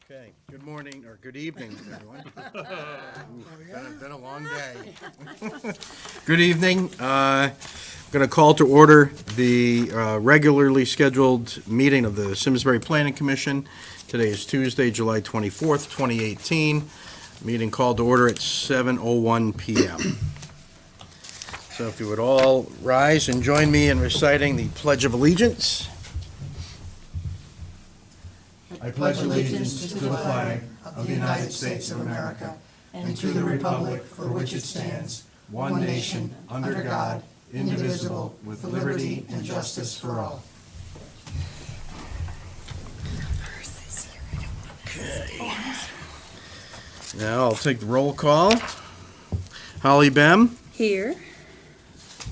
Okay, good morning, or good evening, everyone. Been a long day. Good evening. I'm going to call to order the regularly scheduled meeting of the Simsbury Planning Commission. Today is Tuesday, July 24th, 2018. Meeting called to order at 7:01 p.m. So if you would all rise and join me in reciting the Pledge of Allegiance. I pledge allegiance to the flag of the United States of America and to the republic for which it stands, one nation, under God, indivisible, with liberty and justice for all. Okay. Now I'll take the roll call. Holly Bem. Here.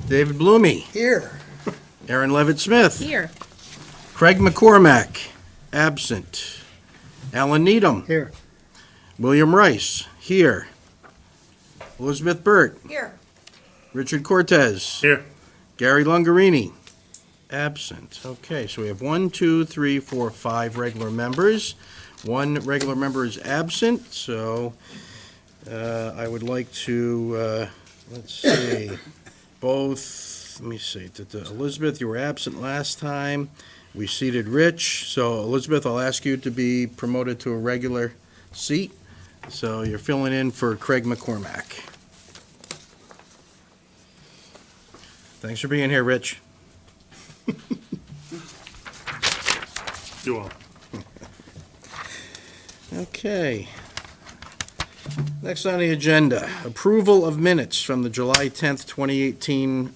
David Blumey. Here. Aaron Levitt-Smith. Here. Craig McCormack. Absent. Alan Needham. Here. William Rice. Here. Elizabeth Burt. Here. Richard Cortez. Here. Gary Lungarini. Absent. Okay, so we have 1, 2, 3, 4, 5 regular members. One regular member is absent, so I would like to, let's see, both, let me see, Elizabeth, you were absent last time. We seated Rich, so Elizabeth, I'll ask you to be promoted to a regular seat. So you're filling in for Craig McCormack. Thanks for being here, Rich. You all. Okay. Next on the agenda, approval of minutes from the July 10th, 2018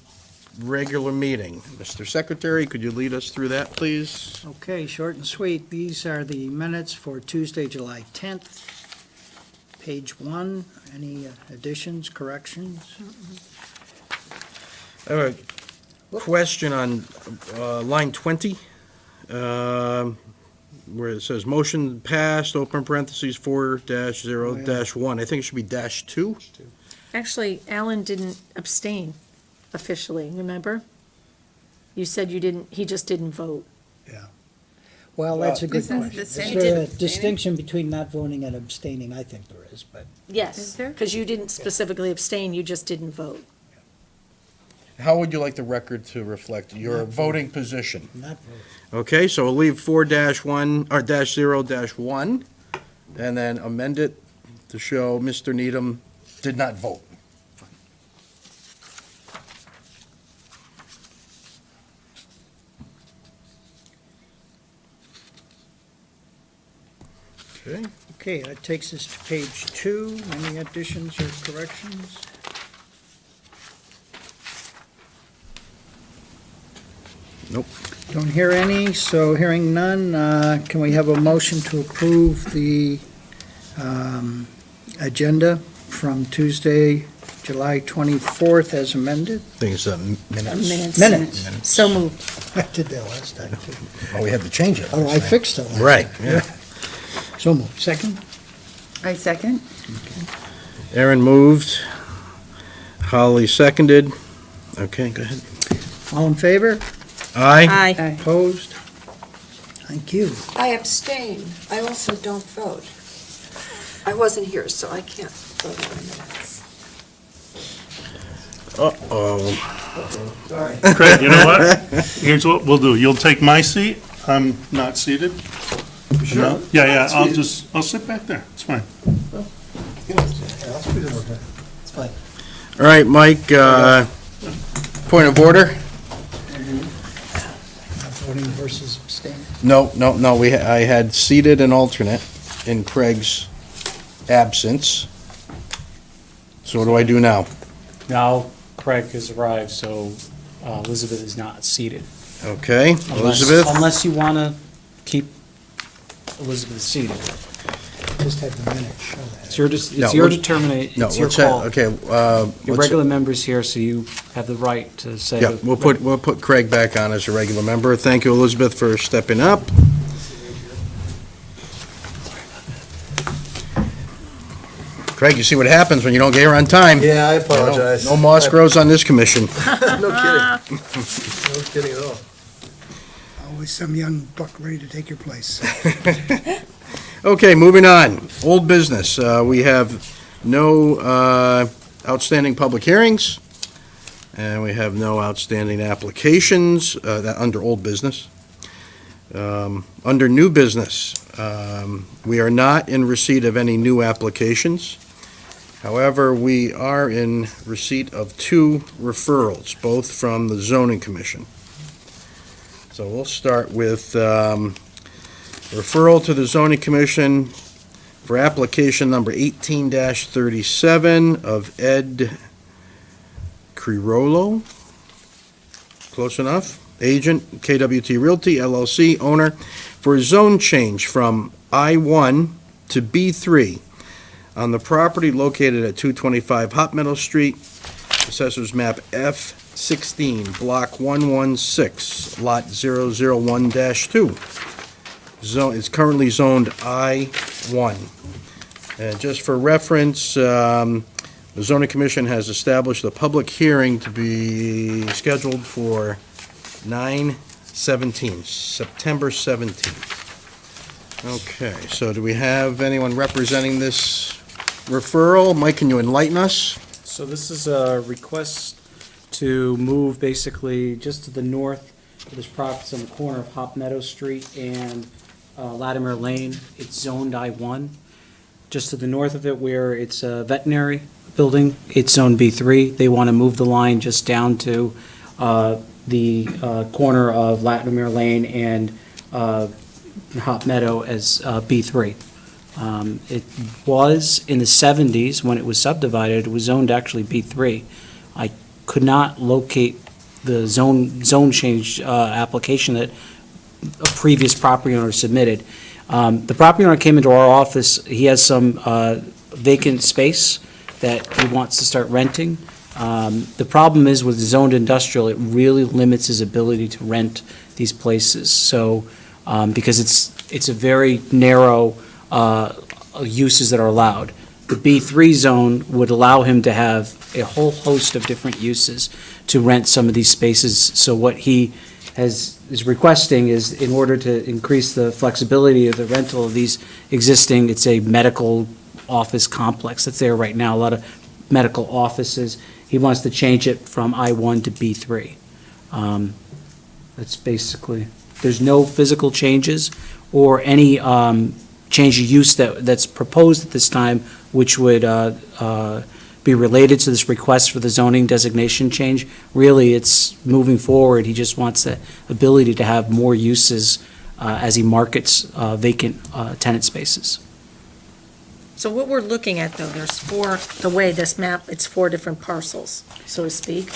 regular meeting. Mr. Secretary, could you lead us through that, please? Okay, short and sweet. These are the minutes for Tuesday, July 10th. Page 1, any additions, corrections? I have a question on line 20, where it says motion passed, open parentheses, 4-0-1. I think it should be -2. Actually, Alan didn't abstain officially, remember? You said you didn't, he just didn't vote. Well, that's a good Isn't question. the Is same- there a Abstaining? distinction between not voting and abstaining? I think there is, but Yes, Is there? because you didn't specifically abstain, you just didn't vote. How would you like the record to reflect your voting position? not voting. Okay, so we'll leave 4-1, or -0-1, and then amend it to show Mr. Needham did not vote. Okay, Okay, that takes us to page 2. Any additions or corrections? nope. Don't hear any, so hearing none, can we have a motion to approve the agenda from Tuesday, July 24th as amended? I think it's minutes. Minutes. So moved. I did that last time, too. Oh, we had to change it. Oh, I fixed it last time. Right, yeah. So moved. Second? I second. Aaron moved. Holly seconded. Okay, go ahead. All in favor? Aye. Aye. Opposed? Thank you. I abstain. I also don't vote. I wasn't here, so I can't vote on the minutes. Uh-oh. Craig, you know what? Here's what we'll do. You'll take my seat. I'm not seated. No? Yeah, I'll sit back there. It's fine. It's fine. All right, Mike, point of order? Not voting versus abstaining. No, I had seated an alternate in Craig's absence. So what do I do now? Now Craig has arrived, so Elizabeth is not seated. Okay, Unless- Elizabeth? Unless you want to keep Elizabeth seated. Just have the minutes show that. It's your, it's No, your let's- determination, No, it's your let's have, call. okay, Your let's- regular member's here, so you have the right to say. yeah, we'll put Craig back on as a regular member. Thank you, Elizabeth, for stepping up. Craig, you see what happens when you don't get here on time. Yeah, I apologize. No moss grows on this commission. No kidding. No kidding at all. Always some young buck ready to take your place. Okay, moving on. Old business. We have no outstanding public hearings, and we have no outstanding applications under old business. Under new business, we are not in receipt of any new applications. However, we are in receipt of 2 referrals, both from the zoning commission. So we'll start with referral to the zoning commission for application number 18-37 of Ed Crirolo. Close enough? Agent, KWT Realty LLC, owner, for a zone change from I-1 to B3 on the property located at 225 Hot Meadow Street, Assessor's Map F16, Block 116, Lot 001-2. Zone, it's currently zoned I-1. And just for reference, the zoning commission has established a public hearing to be scheduled for 9/17, September 17th. Okay, so do we have anyone representing this referral? Mike, can you enlighten us? So this is a request to move basically just to the north of this property on the corner of Hop Meadow Street and Latimer Lane. It's zoned I-1. Just to the north of it where it's a veterinary building, it's zone B3. They want to move the line just down to the corner of Latimer Lane and Hop Meadow as B3. It was in the 70s, when it was subdivided, it was zoned actually B3. I could not locate the zone change application that a previous property owner submitted. The property owner came into our office, he has some vacant space that he wants to start renting. The problem is with zoned industrial, it really limits his ability to rent these places. So, because it's a very narrow uses that are allowed. The B3 zone would allow him to have a whole host of different uses to rent some of these spaces. So what he is requesting is, in order to increase the flexibility of the rental of these existing, it's a medical office complex that's there right now, a lot of medical offices. He wants to change it from I-1 to B3. That's basically, there's no physical changes or any change of use that's proposed at this time, which would be related to this request for the zoning designation change. Really, it's moving forward. He just wants the ability to have more uses as he markets vacant tenant spaces. So what we're looking at, though, there's 4, the way this map, it's 4 different parcels, so to speak.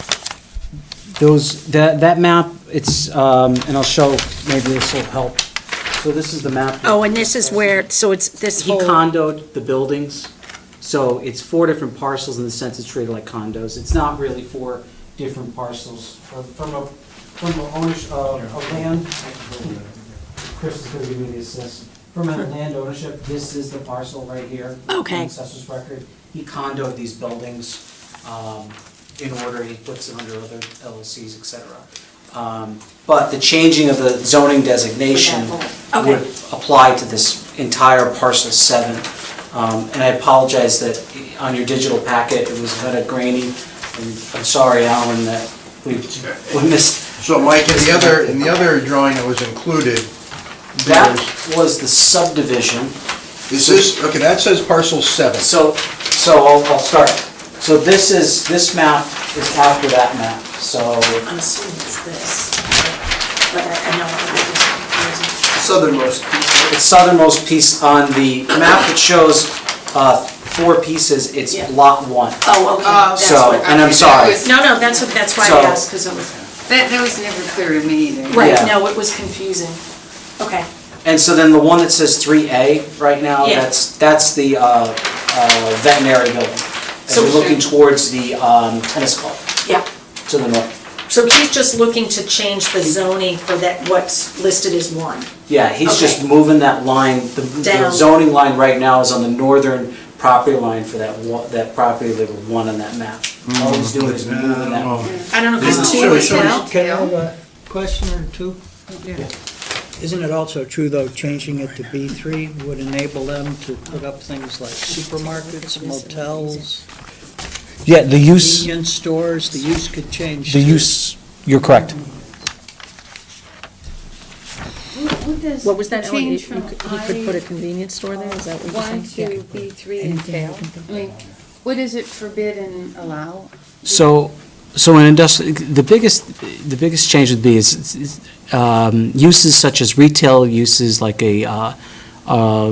That map, it's, and I'll show, maybe this will help. So this is the map. Oh, and this is where, so it's this He whole, condoed the buildings, so it's 4 different parcels in the sense it's treated like condos. It's not really 4 different parcels. From a ownership of land, Chris is going to give me the assist. From a land ownership, this is the parcel right here. Okay. In the assessor's record. He condoed these buildings in order, he puts them under other LLCs, et cetera. But the changing of the zoning designation Okay. would apply to this entire parcel 7. And I apologize that on your digital packet, it was kind of grainy. And I'm sorry, Alan, that we missed. So Mike, in the other drawing that was included, That was the subdivision. is this, okay, that says parcel 7. So I'll start. So this map is after that map, so. I'm assuming it's this, but I know it's confusing. Southernmost piece. It's southernmost piece on the map that shows 4 pieces, it's Yeah. lot 1. Oh, okay, that's So, what, and I'm sorry. no, that's why So- I asked, because it was, That was never clear to me either. right, Yeah. no, it was confusing. Okay, And so then the one that says 3A right now, Yeah. that's the veterinary building. As So- we're looking towards the tennis court yeah. to the north. So he's just looking to change the zoning for that, what's listed as 1. Yeah, he's just Okay. moving that line, the Down. zoning line right now is on the northern property line for that property that was 1 on that map. All he's doing is moving that. I don't know if This it's is 2 showing- is now. Can I have a question or two? Yeah. Isn't it also true, though, changing it to B3 would enable them to put up things like supermarkets, motels, Yeah, the use, convenience stores? The use could change. the too. use, you're correct. What was that, Ellen? Change He from could put a convenience store there, is that what you're I1 saying? to B3 Anything entail? you can think I mean, what does it forbid and allow? So in industrial, the biggest change would be is uses such as retail uses like a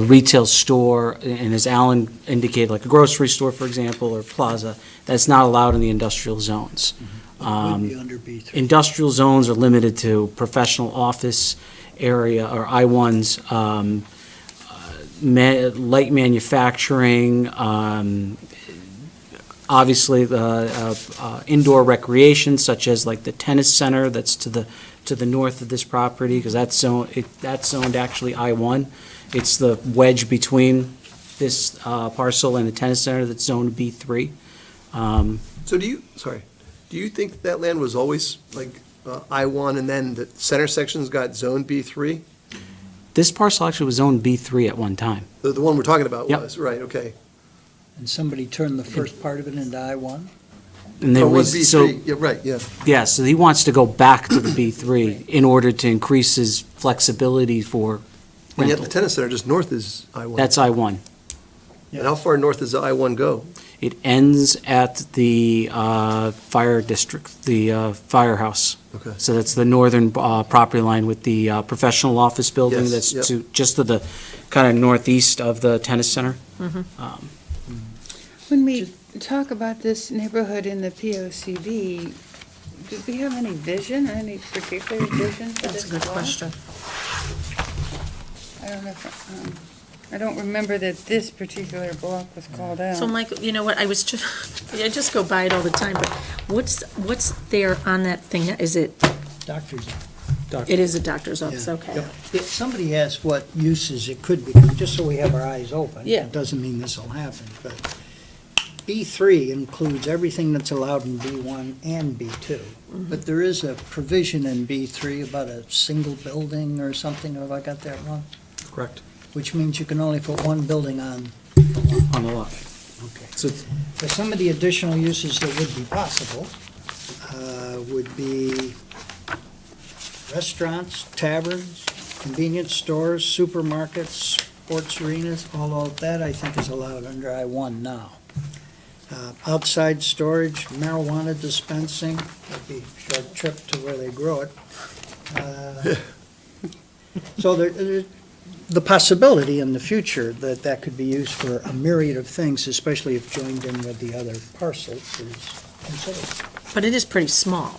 retail store, and as Alan indicated, like a grocery store, for example, or plaza, that's not allowed in the industrial zones. It would be under B3. Industrial zones are limited to professional office area, or I-1s, light manufacturing, obviously the indoor recreation, such as like the tennis center that's to the north of this property, because that's zoned actually I-1. It's the wedge between this parcel and the tennis center that's zoned B3. So do you think that land was always like I-1 and then the center sections got zone B3? This parcel actually was zoned B3 at one time. The one we're talking about Yep. was, right, okay. And somebody turned the first part of it into I-1? And there Oh, it was, was so, B3, yeah, right, yeah. yeah, so he wants to go back to the B3 in order to increase his flexibility for And yet the rental. tennis center just north is I-1. That's I-1. And how far north does the I-1 go? It ends at the fire district, the firehouse. Okay. So that's the northern property line with the professional office building Yes, that's yep. just to the kind of northeast of the tennis center. When we talk about this neighborhood in the POCD, do we have any vision, any particular vision for That's this a good block? question. I don't know if, I don't remember that this particular block was called out. So Michael, you know what, I just go by it all the time, but what's there on that thing? Is it, Doctors. it is a doctor's office, Yeah. okay. If somebody asks what uses it could become, just so we have our eyes open. Yeah. It doesn't mean this will happen, but B3 includes everything that's allowed in B1 and B2. But there is a provision in B3 about a single building or something, have I got that wrong? Correct. Which means you can only put one building on. On the lot. Okay. So For some of the additional uses that would be possible, would be restaurants, taverns, convenience stores, supermarkets, sports arenas, all of that I think is allowed under I-1 now. Outside storage, marijuana dispensing, that'd be a short trip to where they grow it. So the possibility in the future that that could be used for a myriad of things, especially if joined in with the other parcels, is considered. But it is pretty small.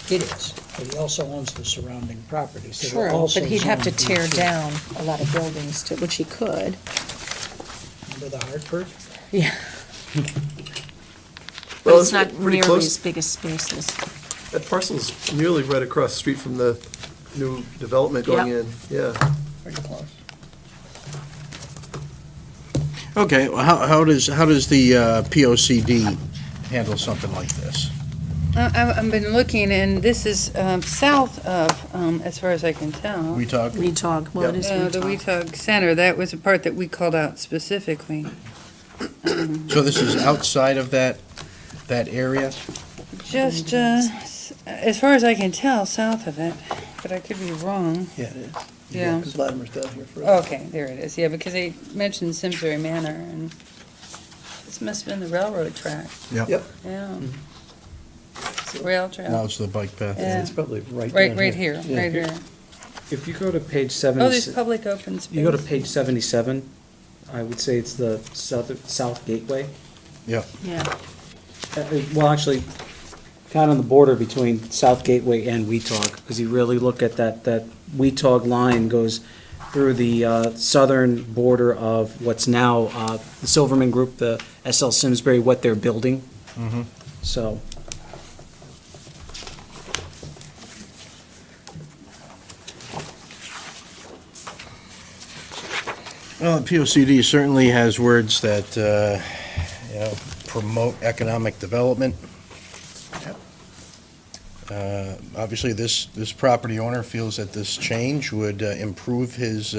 It is, but he also owns the surrounding properties. that are True, also but he'd have to zoned tear B3. down a lot of buildings too, which he could. Remember the Hartford? Yeah. But Well, it's not pretty nearly close. as big as spaces. That parcel's nearly right across the street from the new development going Yep. in, yeah. Pretty close. Okay, well, how does the POCD handle something like this? I've been looking, and this is south of, as far as I can tell. We talk, Weetog, well, it is The Weetog. Weetog Center, that was a part that we called out specifically. so this is outside of that area? Just, as far as I can tell, south of it, but I could be wrong. Yeah, it is. Yeah. Because Latimer's down here for. Okay, there it is, yeah, because they mentioned Simsbury Manor, and this must have been the railroad track, Yep. yeah. It's a rail Now trail, it's the bike path. Yeah. it's probably right right here, right here. If you go to page Oh, there's 70, public open space. you go to page 77, I would say it's the south gateway. Yeah, Well, actually, kind of on the border between South Gateway and Weetog, because you really look at that Weetog line goes through the southern border of what's now the Silverman Group, the SL Simsbury, what they're building. So, Well, the POCD certainly has words that, promote economic development. Obviously, this property owner feels that this change would improve his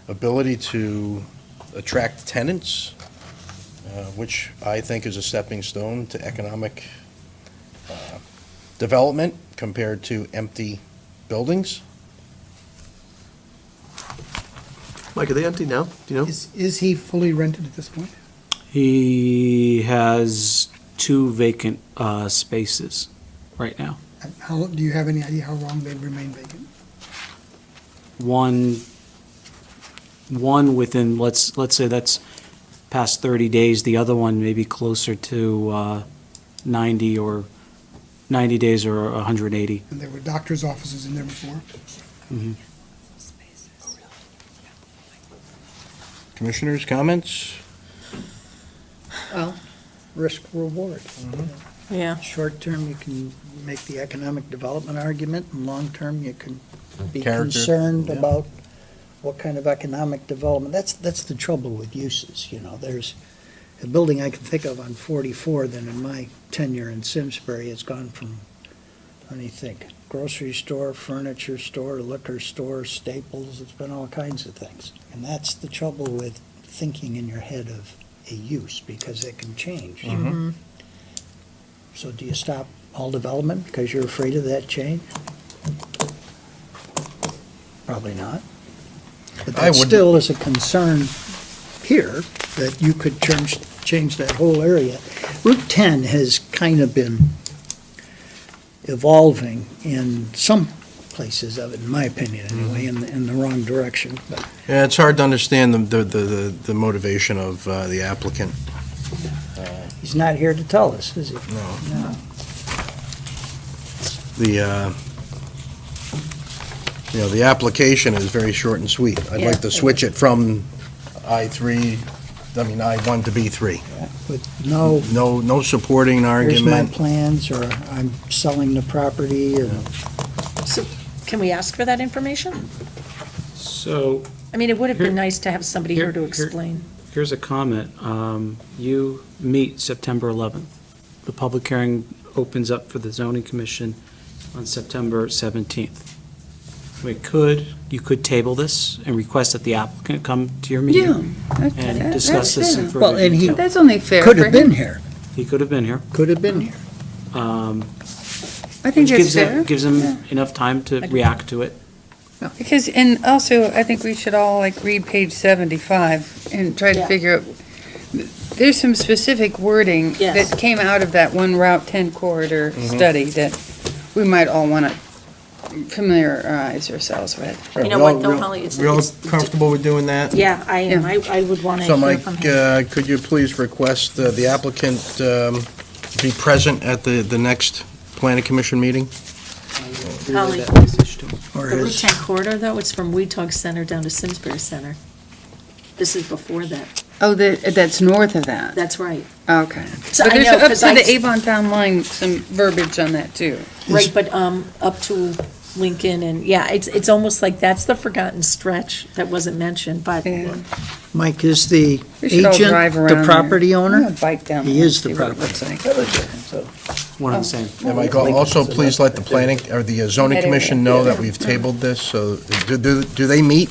ability to attract tenants, which I think is a stepping stone to economic development compared to empty buildings. Mike, are they empty now? Do you know? Is he fully rented at this point? He has 2 vacant spaces right now. And how, do you have any idea how long they've remained vacant? One within, let's say that's past 30 days, the other one maybe closer to 90 days or 180. And there were doctor's offices in there before? Commissioners, comments? Well, risk reward. Yeah. Short term, you can make the economic development argument, and long term, you can be Character, concerned yeah. about what kind of economic development. That's the trouble with uses, you know. There's a building I can think of on 44 that in my tenure in Simsbury has gone from, let me think, grocery store, furniture store, liquor store, Staples, it's been all kinds of things. And that's the trouble with thinking in your head of a use, because it can change. So do you stop all development because you're afraid of that change? Probably not. But I that wouldn't. still is a concern here, that you could change that whole area. Route 10 has kind of been evolving in some places of it, in my opinion anyway, in the wrong direction. But Yeah, it's hard to understand the motivation of the applicant. he's not here to tell us, is he? No. No. The application is very short and sweet. I'd Yeah. like to switch it from I1 to B3. With no, No supporting here's my argument. plans, or I'm selling the property, and So can we ask for that information? So I mean, it would have been Here- nice to have somebody here to explain. here's a comment. You meet September 11th. The public hearing opens up for the zoning commission on September 17th. You could table this and request that the applicant come to your meeting and discuss this in Well, further and he- detail. That's only fair could for have been him. here, He could have been here. could have been here. I think Which it's fair. gives him enough time to react to it. Because, and also, I think we should all like read page 75 and try to Yeah. figure out, there's some specific wording Yes. that came out of that one Route 10 corridor study that we might all want to familiarize ourselves with. You know what, though, Holly, it's. We all it's- comfortable with doing that? Yeah, I am. Yeah. I would want to So hear Mike, from him. could you please request the applicant be present at the next planning commission meeting? Holly, Or the Route his, 10 corridor, though, it's from Weetog Center down to Simsbury Center. This is before that. Oh, that's north of that. That's right. Okay. So But I there's know, up 'cause to I- the Avon Town Line, some verbiage on that too. Right, but up to Lincoln, and, yeah, it's almost like that's the forgotten stretch that wasn't mentioned, but Yeah. Mike, is the We should all agent drive around the there. property I'm owner? gonna bike down He there is and the see what it property. looks like. So, One and the same. And Mike, also please let the planning, or the zoning That commission area. know that we've tabled this, so, do they meet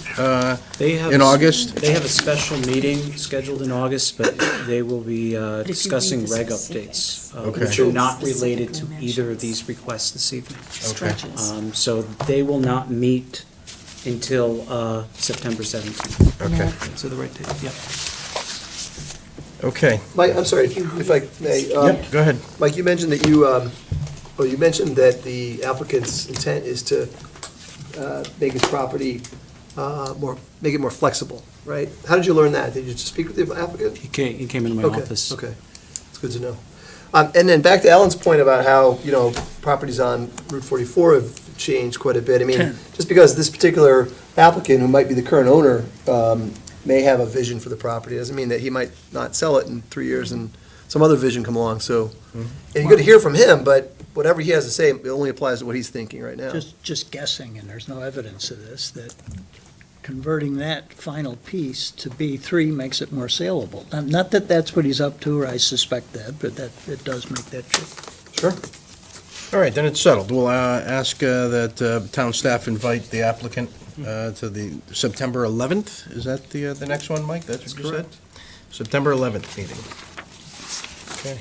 They have in August? They have a special meeting scheduled in August, but they will be if you discussing read the reg specifics. updates, Okay. which are not related to Specifically either of mentions. these requests this evening. stretches. So they will not meet until September 17th. Okay, So the right date, yep. okay. Mike, I'm sorry, if I may. Yep, go ahead. Mike, you mentioned that you mentioned that the applicant's intent is to make his property make it more flexible, right? How did you learn that? Did you just speak with the applicant? He came into my Okay, office. okay, it's good to know. And then back to Alan's point about how, properties on Route 44 have changed quite a bit. I mean, just because this particular applicant, who might be the current owner, may have a vision for the property, doesn't mean that he might not sell it in 3 years and some other vision come along, so. And you're good to hear from him, but whatever he has to say, it only applies to what he's thinking right now. just guessing, and there's no evidence of this, that converting that final piece to B3 makes it more saleable. Not that that's what he's up to, or I suspect that, but that, it does make that true. Sure. All right, then it's settled. We'll ask that town staff invite the applicant to the September 11th. Is that the next one, Mike? That's what you said? September 11th meeting. Okay.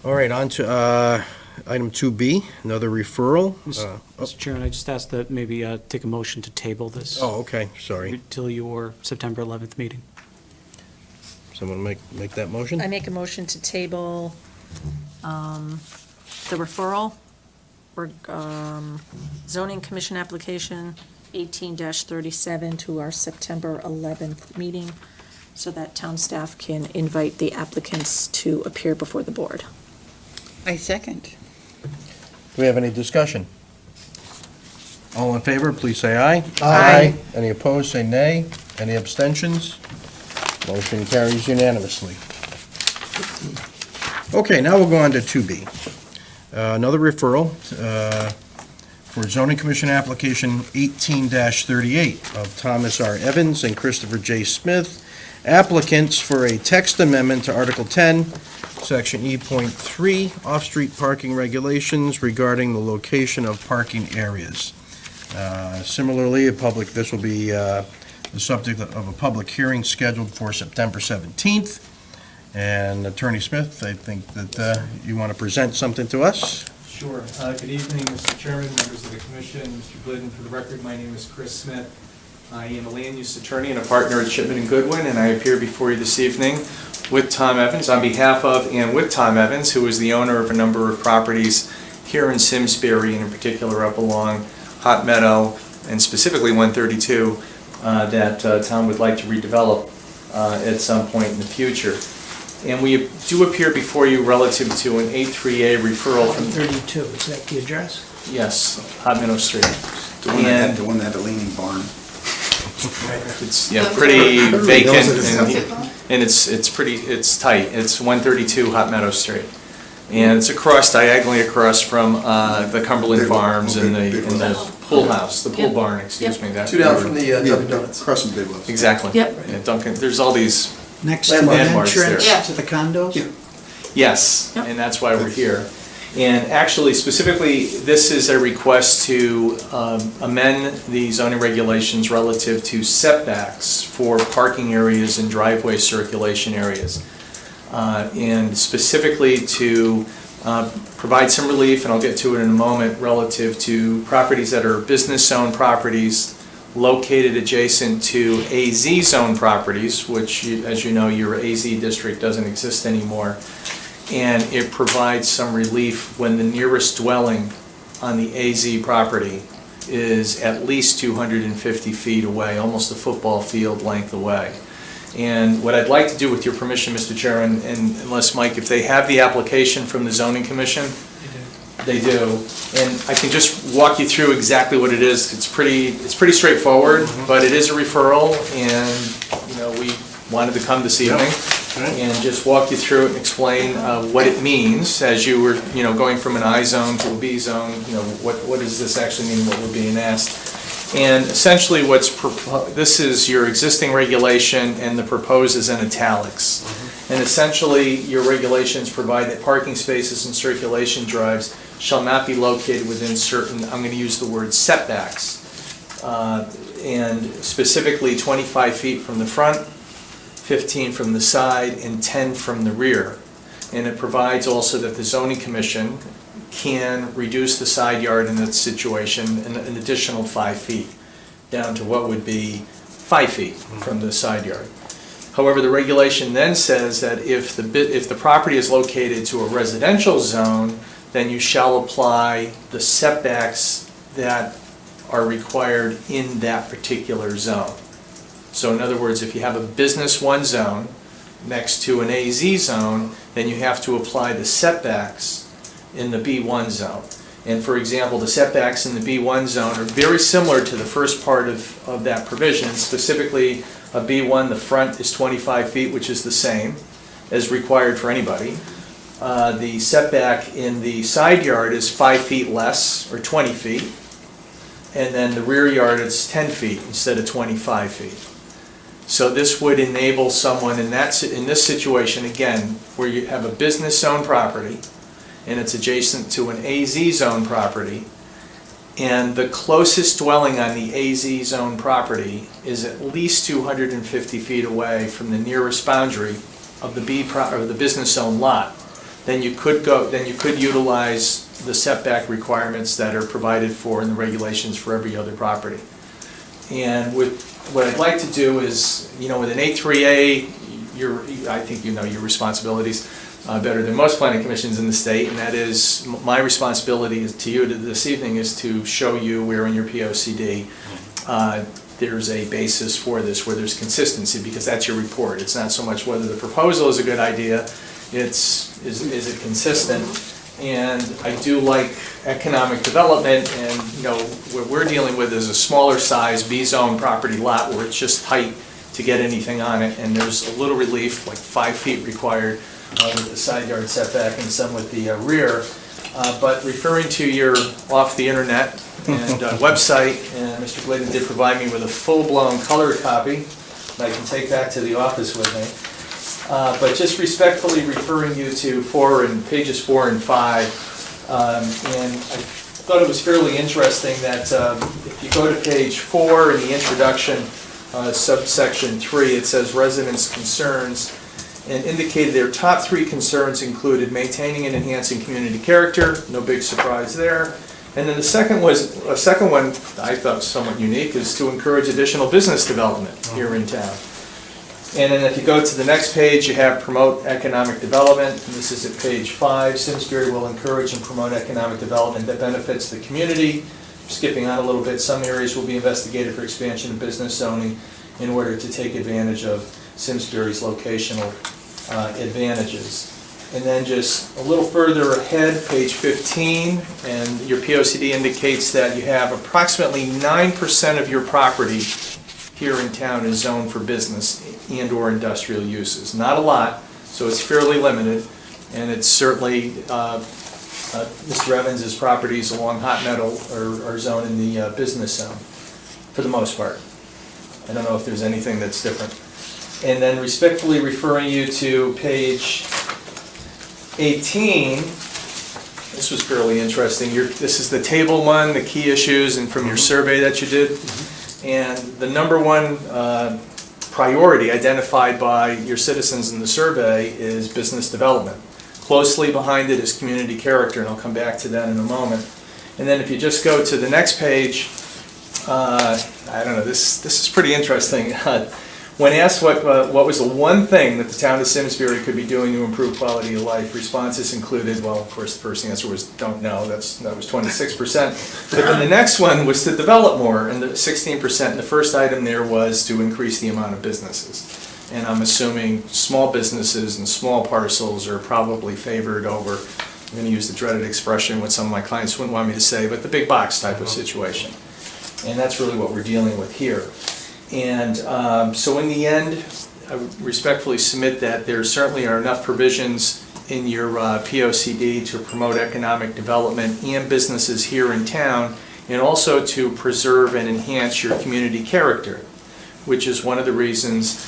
All right, on to item 2B, another referral. Mr. Chairman, I just asked that maybe take a motion to table this Oh, okay, sorry. until your September 11th meeting. Someone make that motion? I make a motion to table the referral for zoning commission application 18-37 to our September 11th meeting, so that town staff can invite the applicants to appear before the board. I second. Do we have any discussion? All in favor, please say aye. Aye. Any opposed, say nay. Any abstentions? Motion carries unanimously. Okay, now we'll go on to 2B. Another referral for zoning commission application 18-38 of Thomas R. Evans and Christopher J. Smith, applicants for a text amendment to Article 10, Section E.3, off-street parking regulations regarding the location of parking areas. Similarly, this will be the subject of a public hearing scheduled for September 17th. And Attorney Smith, I think that you want to present something to us? Sure. Good evening, Mr. Chairman, members of the commission, Mr. Glidden. For the record, my name is Chris Smith. I am a land use attorney and a partner at Shipman & Goodwin, and I appear before you this evening with Tom Evans, on behalf of and with Tom Evans, who is the owner of a number of properties here in Simsbury, and in particular up along Hot Meadow, and specifically 132, that Tom would like to redevelop at some point in the future. And we do appear before you relative to an 83A referral from... 32, is that the address? Yes, Hot Meadow Street. The one that had the leaning barn. It's, yeah, pretty vacant, and it's tight. It's 132 Hot Meadow Street. And it's diagonally across from the Cumberland Farms and the pool house, the pool barn, excuse me. Two down from the Dunkin' Donuts. Across from Big Loves. Exactly. Yep. Yeah, Dunkin', there's all these, Next to the Landmarks there. entrance to the condos? yes, Yep. and that's why we're here. And actually, specifically, this is a request to amend the zoning regulations relative to setbacks for parking areas and driveway circulation areas. And specifically to provide some relief, and I'll get to it in a moment, relative to properties that are business zone properties located adjacent to AZ zone properties, which, as you know, your AZ district doesn't exist anymore. And it provides some relief when the nearest dwelling on the AZ property is at least 250 feet away, almost a football field length away. And what I'd like to do, with your permission, Mr. Chairman, and unless, Mike, if they have the application from the zoning commission? They do. And I can just walk you through exactly what it is. It's pretty straightforward, but it is a referral, and, you know, we wanted to come this evening and just walk you through it and explain what it means as you were, you know, going from an I zone to a B zone. You know, what does this actually mean, what we're being asked? And essentially this is your existing regulation, and the proposed is in italics. And essentially, your regulations provide that parking spaces and circulation drives shall not be located within certain, I'm going to use the word setbacks, and specifically 25 feet from the front, 15 from the side, and 10 from the rear. And it provides also that the zoning commission can reduce the side yard in that situation an additional 5 feet, down to what would be 5 feet from the side yard. However, the regulation then says that if the property is located to a residential zone, then you shall apply the setbacks that are required in that particular zone. So in other words, if you have a business 1 zone next to an AZ zone, then you have to apply the setbacks in the B1 zone. And for example, the setbacks in the B1 zone are very similar to the first part of that provision. Specifically, a B1, the front is 25 feet, which is the same as required for anybody. The setback in the side yard is 5 feet less, or 20 feet. And then the rear yard is 10 feet instead of 25 feet. So this would enable someone in this situation, again, where you have a business zone property, and it's adjacent to an AZ zone property, and the closest dwelling on the AZ zone property is at least 250 feet away from the nearest boundary of the business zone lot, then you could utilize the setback requirements that are provided for in the regulations for every other property. And what I'd like to do is, with an 8.3A, I think you know your responsibilities better than most planning commissions in the state, and that is, my responsibility to you this evening is to show you where in your POCD there's a basis for this, where there's consistency, because that's your report. It's not so much whether the proposal is a good idea, is it consistent? And I do like economic development, and what we're dealing with is a smaller size B-zone property lot where it's just tight to get anything on it, and there's a little relief, like 5 feet required with the side yard setback and some with the rear. But referring to your off the internet and website, and Mr. Glidden did provide me with a full-blown color copy that I can take back to the office with me. But just respectfully referring you to pages 4 and 5, and I thought it was fairly interesting that if you go to page 4 in the introduction, subsection 3, it says residents' concerns, and indicated their top 3 concerns included maintaining and enhancing community character, no big surprise there. And then the second one I thought was somewhat unique, is to encourage additional business development here in town. And then if you go to the next page, you have promote economic development, and this is at page 5. Simsbury will encourage and promote economic development that benefits the community. Skipping on a little bit, some areas will be investigated for expansion of business zoning in order to take advantage of Simsbury's locational advantages. And then just a little further ahead, page 15, and your POCD indicates that you have approximately 9% of your property here in town is zoned for business and/or industrial uses. Not a lot, so it's fairly limited, and it's certainly, Mr. Evans' properties along Hot Meadow are zoned in the business zone, for the most part. I don't know if there's anything that's different. And then respectfully referring you to page 18, this was fairly interesting. This is the table 1, the key issues, and from your survey that you did. And the number 1 priority identified by your citizens in the survey is business development. Closely behind it is community character, and I'll come back to that in a moment. And then if you just go to the next page, I don't know, this is pretty interesting. When asked what was the one thing that the town of Simsbury could be doing to improve quality of life, responses included, well, of course, the first answer was don't know, that was 26%. But then the next one was to develop more, and the 16%, and the first item there was to increase the amount of businesses. And I'm assuming small businesses and small parcels are probably favored over, I'm going to use the dreaded expression, what some of my clients wouldn't want me to say, but the big box type of situation. And that's really what we're dealing with here. And so in the end, I would respectfully submit that there certainly are enough provisions in your POCD to promote economic development and businesses here in town, and also to preserve and enhance your community character, which is one of the reasons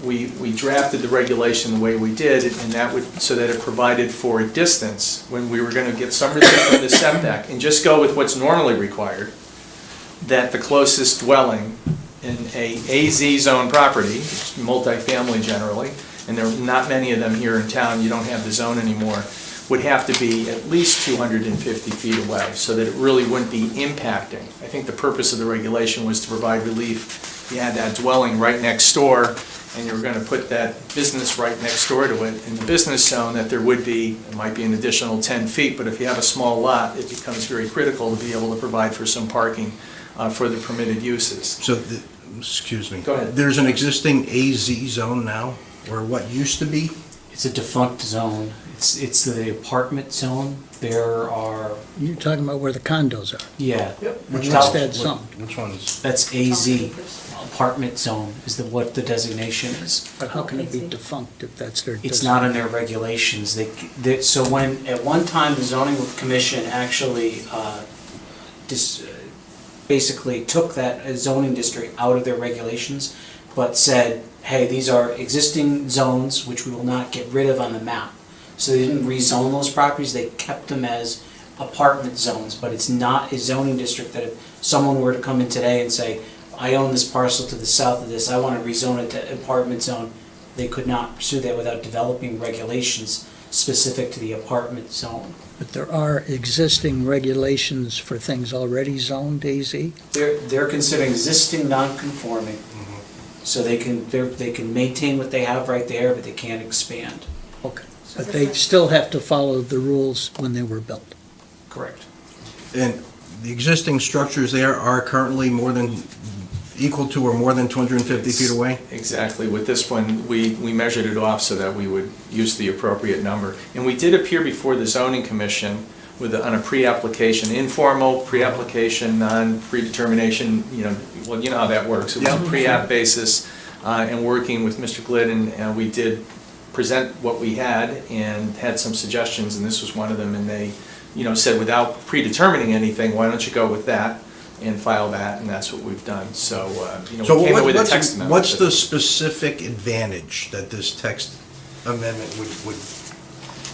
we drafted the regulation the way we did, and so that it provided for a distance when we were going to get some relief from the setback, and just go with what's normally required, that the closest dwelling in a AZ zone property, multifamily generally, and there are not many of them here in town, you don't have the zone anymore, would have to be at least 250 feet away, so that it really wouldn't be impacting. I think the purpose of the regulation was to provide relief. You had that dwelling right next door, and you were going to put that business right next door to it in the business zone, that there would be, it might be an additional 10 feet, but if you have a small lot, it becomes very critical to be able to provide for some parking for the permitted uses. So, excuse me. Go ahead. There's an existing AZ zone now, or what used to be? It's a defunct zone. It's the apartment zone. There are, You're talking about where the condos are. yeah. What's that zone? Which one's? That's AZ. Apartment zone is what the designation is. But how can it be defunct if that's their? It's not in their regulations. So when, at one time, the zoning commission actually basically took that zoning district out of their regulations, but said, hey, these are existing zones which we will not get rid of on the map. So they didn't rezone those properties, they kept them as apartment zones, but it's not a zoning district that if someone were to come in today and say, I own this parcel to the south of this, I want to rezone it to apartment zone, they could not pursue that without developing regulations specific to the apartment zone. But there are existing regulations for things already zoned AZ? They're considered existing non-conforming, so they can maintain what they have right there, but they can't expand. Okay. But they still have to follow the rules when they were built. Correct. And the existing structures there are currently equal to or more than 250 feet away? Exactly. With this one, we measured it off so that we would use the appropriate number. And we did appear before the zoning commission on a pre-application, informal pre-application, non-predetermination, well, you know how that works. It was a pre-app basis, and working with Mr. Glidden, and we did present what we had and had some suggestions, and this was one of them, and they, said without predetermining anything, why don't you go with that and file that, and that's what we've done. So, we came up with a text amendment. What's the specific advantage that this text amendment would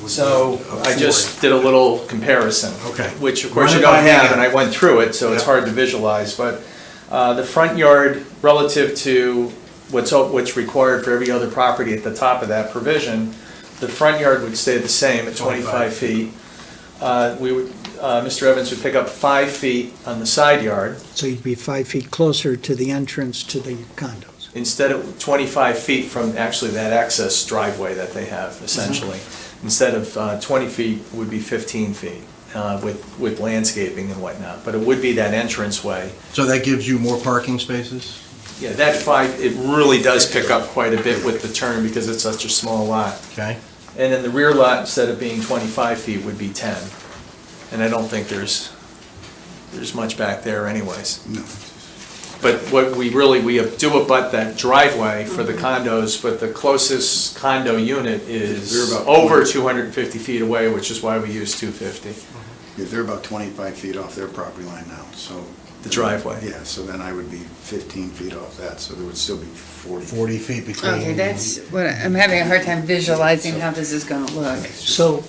So I afford? just did a little comparison. Okay. Which of course Run you it by don't have, me. and I went through it, so it's Yeah. hard to visualize, but the front yard relative to what's required for every other property at the top of that provision, the front yard would stay the same at 25 feet. Mr. Evans would pick up 5 feet on the side yard. So you'd be 5 feet closer to the entrance to the condos. Instead of 25 feet from actually that access driveway that they have, essentially. Instead of 20 feet, would be 15 feet with landscaping and whatnot. But it would be that entranceway. So that gives you more parking spaces? Yeah, that 5, it really does pick up quite a bit with the turn because it's such a small lot. Okay. And then the rear lot, instead of being 25 feet, would be 10. And I don't think there's much back there anyways. No. But what we do abut that driveway for the condos, but the closest condo unit is They're about over 20. 250 feet away, which is why we use 250. Yeah, they're about 25 feet off their property line now, so. The driveway. Yeah, so then I would be 15 feet off that, so there would still be 40. 40 feet between. Okay, that's what, I'm having a hard time visualizing how this is gonna look. So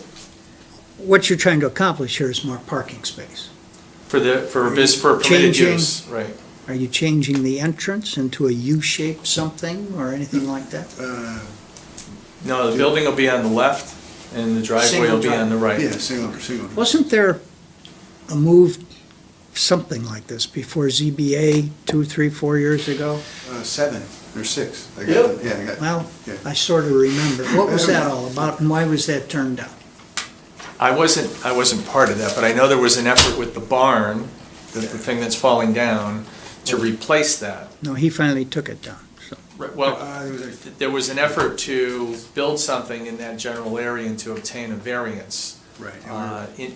what you're trying to accomplish here is more parking space. For permitted Changing- use, right. Are you changing the entrance into a U-shape something or anything like that? No, the building will be on the left and the driveway will be on the right. Yeah, single. Wasn't there a move, something like this, before ZBA 2, 3, 4 years ago? 7 or 6. I got Yep. them. Yeah, I got. Well, Yeah. I sort of remember. What was that all about and why was that turned down? I wasn't part of that, but I know there was an effort with the barn, the thing that's falling down, to replace that. No, he finally took it down, so. Well, there was an effort to build something in that general area and to obtain a variance. Right.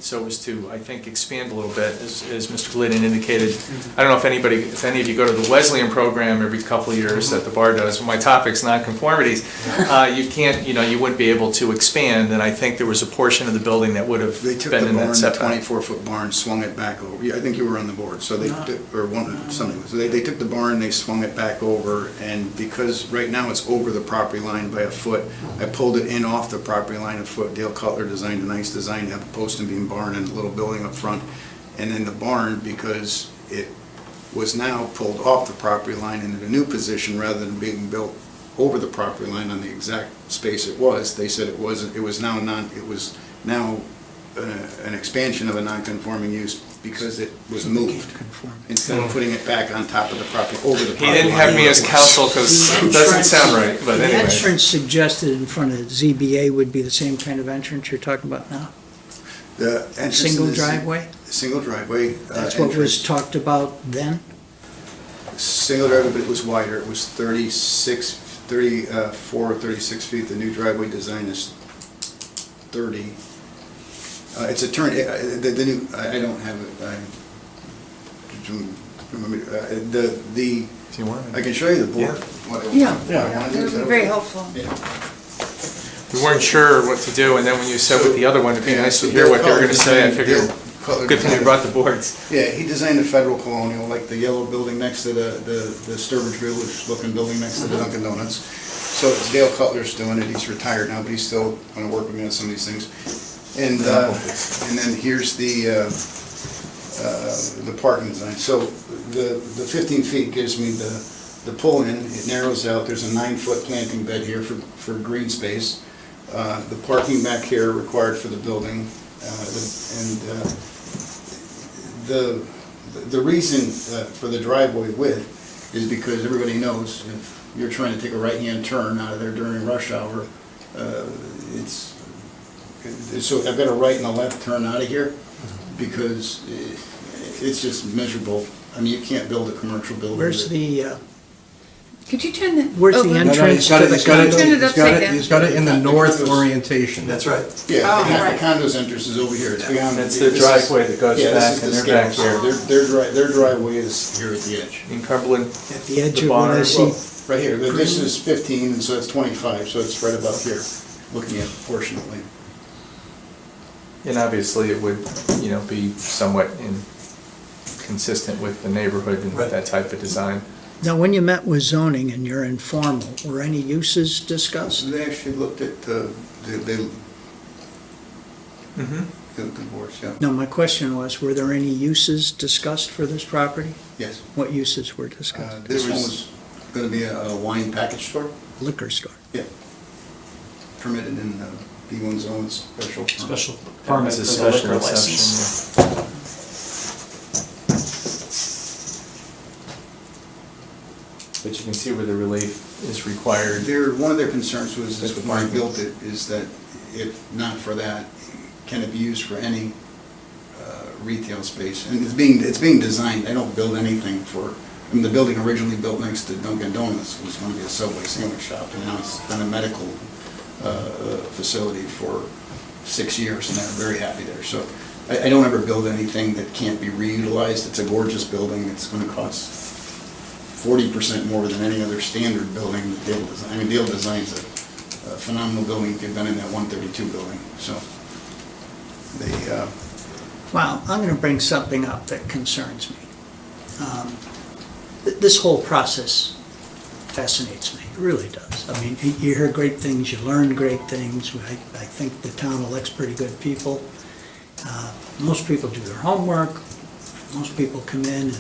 So it was to, I think, expand a little bit, as Mr. Glidden indicated. I don't know if any of you go to the Wesleyan program every couple of years that the bar does. My topic's nonconformities. You can't, you wouldn't be able to expand, and I think there was a portion of the building that would have They took been the in that barn, the setback. 24-foot barn, swung it back over. Yeah, I think you were on the board, so they took the barn, they swung it back over, and because right now it's over the property line by a foot, I pulled it in off the property line a foot. Dale Cutler designed a nice design to have a post and beam barn and a little building up front. And then the barn, because it was now pulled off the property line into the new position rather than being built over the property line on the exact space it was, they said it was now an expansion of a non-conforming use because it was moved. Instead of putting it back on top of the property, over the property He line. didn't have me as counsel because it doesn't sound right, but The anyway. entrance suggested in front of ZBA would be the same kind of entrance you're talking about now? The entrance Single is- driveway? Single driveway. That's what was entrance. talked about then? Single driveway, but it was wider. It was 34 or 36 feet. The new driveway design is 30. It's a turn, the new, I don't have it, If you want. I can show you the board. Yeah. What I wanna do, That is would that be very okay? helpful. We weren't sure what to do, and then when you said with the other one, it'd be nice to hear what they were gonna say. I figured, good thing you brought the boards. Yeah, he designed the Federal Colonial, like the yellow building next to the Sturbridge Village looking building next to the Dunkin' Donuts. So it's Dale Cutler's doing it, he's retired now, but he's still gonna work with me on some of these things. And then here's the parking design. So the 15 feet gives me the pull-in, it narrows out, there's a 9-foot planting bed here for green space. The parking back here required for the building, the reason for the driveway width is because everybody knows if you're trying to take a right-hand turn out of there during rush hour, so I've got a right and a left turn out of here because it's just miserable. I mean, you can't build a commercial building. Where's the, Could you turn that where's the over? entrance to the Turn it condo? upside down. He's got it in the north orientation. That's right. Yeah, Oh, the right. condo's entrance is over here, it's beyond. That's the driveway that goes Yeah, back, this and is they're the back scale, here. so their driveway is here at the edge. In Cumberland, At the edge The of what I barn. see. Well, right here, this is 15, and so it's 25, so it's right about here, looking at proportionately. and obviously it would, be somewhat consistent with the neighborhood and that type of design. Now, when you met with zoning and you're informal, were any uses discussed? So they actually looked at, the Mm-hmm. boards, yeah. No, my question was, were there any uses discussed for this property? Yes. What uses were discussed? This one was gonna be a wine package store, Liquor store. permitted in B1 zone, special permit. Special That permit was a for the special liquor exception, license. yeah. But you can see where the relief is required. One of their concerns was, this when I built it, is that if not for that, can it be used for any retail space? And it's being designed, they don't build anything for, I mean, the building originally built next to Dunkin' Donuts was going to be a Subway sandwich shop, and now it's been a medical facility for 6 years, and they're very happy there. So I don't ever build anything that can't be reutilized. It's a gorgeous building, it's going to cost 40% more than any other standard building that Dale designs. I mean, Dale designs a phenomenal building, they've been in that 132 building, so they, Well, I'm going to bring something up that concerns me. This whole process fascinates me, it really does. I mean, you hear great things, you learn great things. I think the town elects pretty good people. Most people do their homework. Most people come in and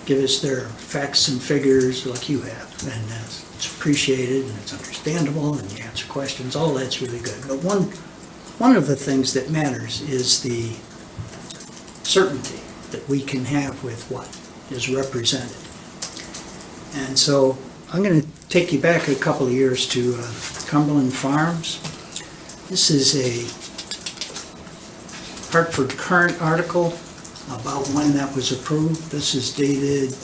give us their facts and figures like you have. And it's appreciated and it's understandable and you answer questions, all that's really good. But one of the things that matters is the certainty that we can have with what is represented. And so I'm going to take you back a couple of years to Cumberland Farms. This is a Hartford Current article about when that was approved. This is dated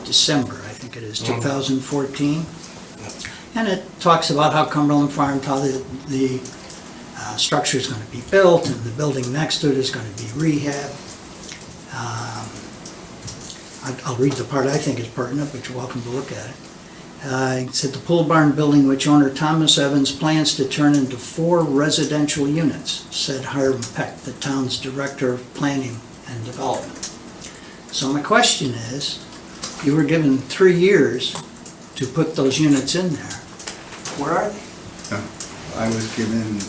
December, I think it is, 2014. And it talks about how Cumberland Farms, how the structure is going to be built and the building next to it is going to be rehabbed. I'll read the part I think is pertinent, but you're welcome to look at it. It said the pole barn building, which owner Thomas Evans plans to turn into 4 residential units, said Hiram Peck, the town's director of planning and development. So my question is, you were given 3 years to put those units in there. Where are they? I was given,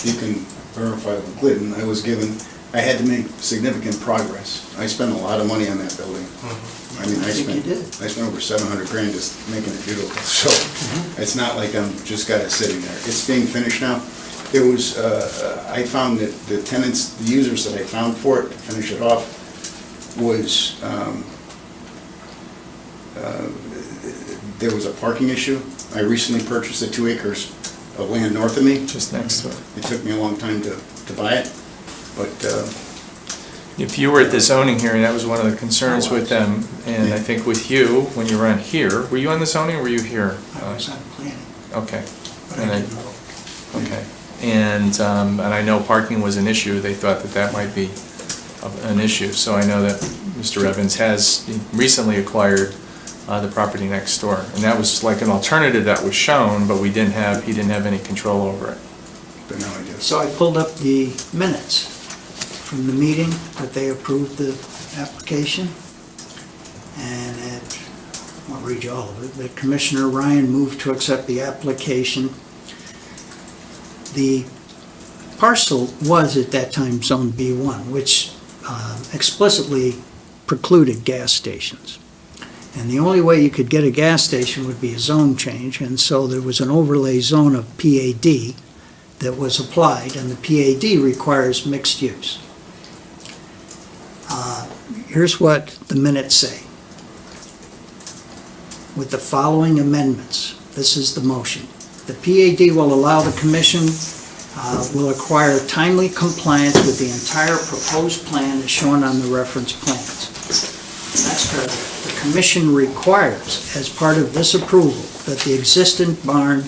you can verify with Glidden, I had to make significant progress. I spent a lot of money on that building. I mean, I think you did. I spent over 700 grand just making it beautiful. So it's not like I'm just got it sitting there. It's being finished now. It was, I found that the tenants, the users that I found for it, to finish it off, was, there was a parking issue. I recently purchased the 2 acres of land north of me. Just next to it. It took me a long time to buy it, but If you were at the zoning hearing, that was one of the concerns with them, and I think with you, when you were on here, were you on the zoning or were you here? I was on planning, Okay. but And I I- didn't vote. Okay. And I know parking was an issue, they thought that might be an issue, so I know that Mr. Evans has recently acquired the property next door, and that was like an alternative that was shown, but he didn't have any control over it. but now I do. So I pulled up the minutes from the meeting that they approved the application. And it, I won't read you all of it, but Commissioner Ryan moved to accept the application. The parcel was at that time Zone B1, which explicitly precluded gas stations. And the only way you could get a gas station would be a zone change, and so there was an overlay zone of PAD that was applied, and the PAD requires mixed use. Here's what the minutes say. With the following amendments, this is the motion. The PAD will allow the commission will acquire timely compliance with the entire proposed plan as shown on the reference plans. Next paragraph. The commission requires, as part of this approval, that the existing barn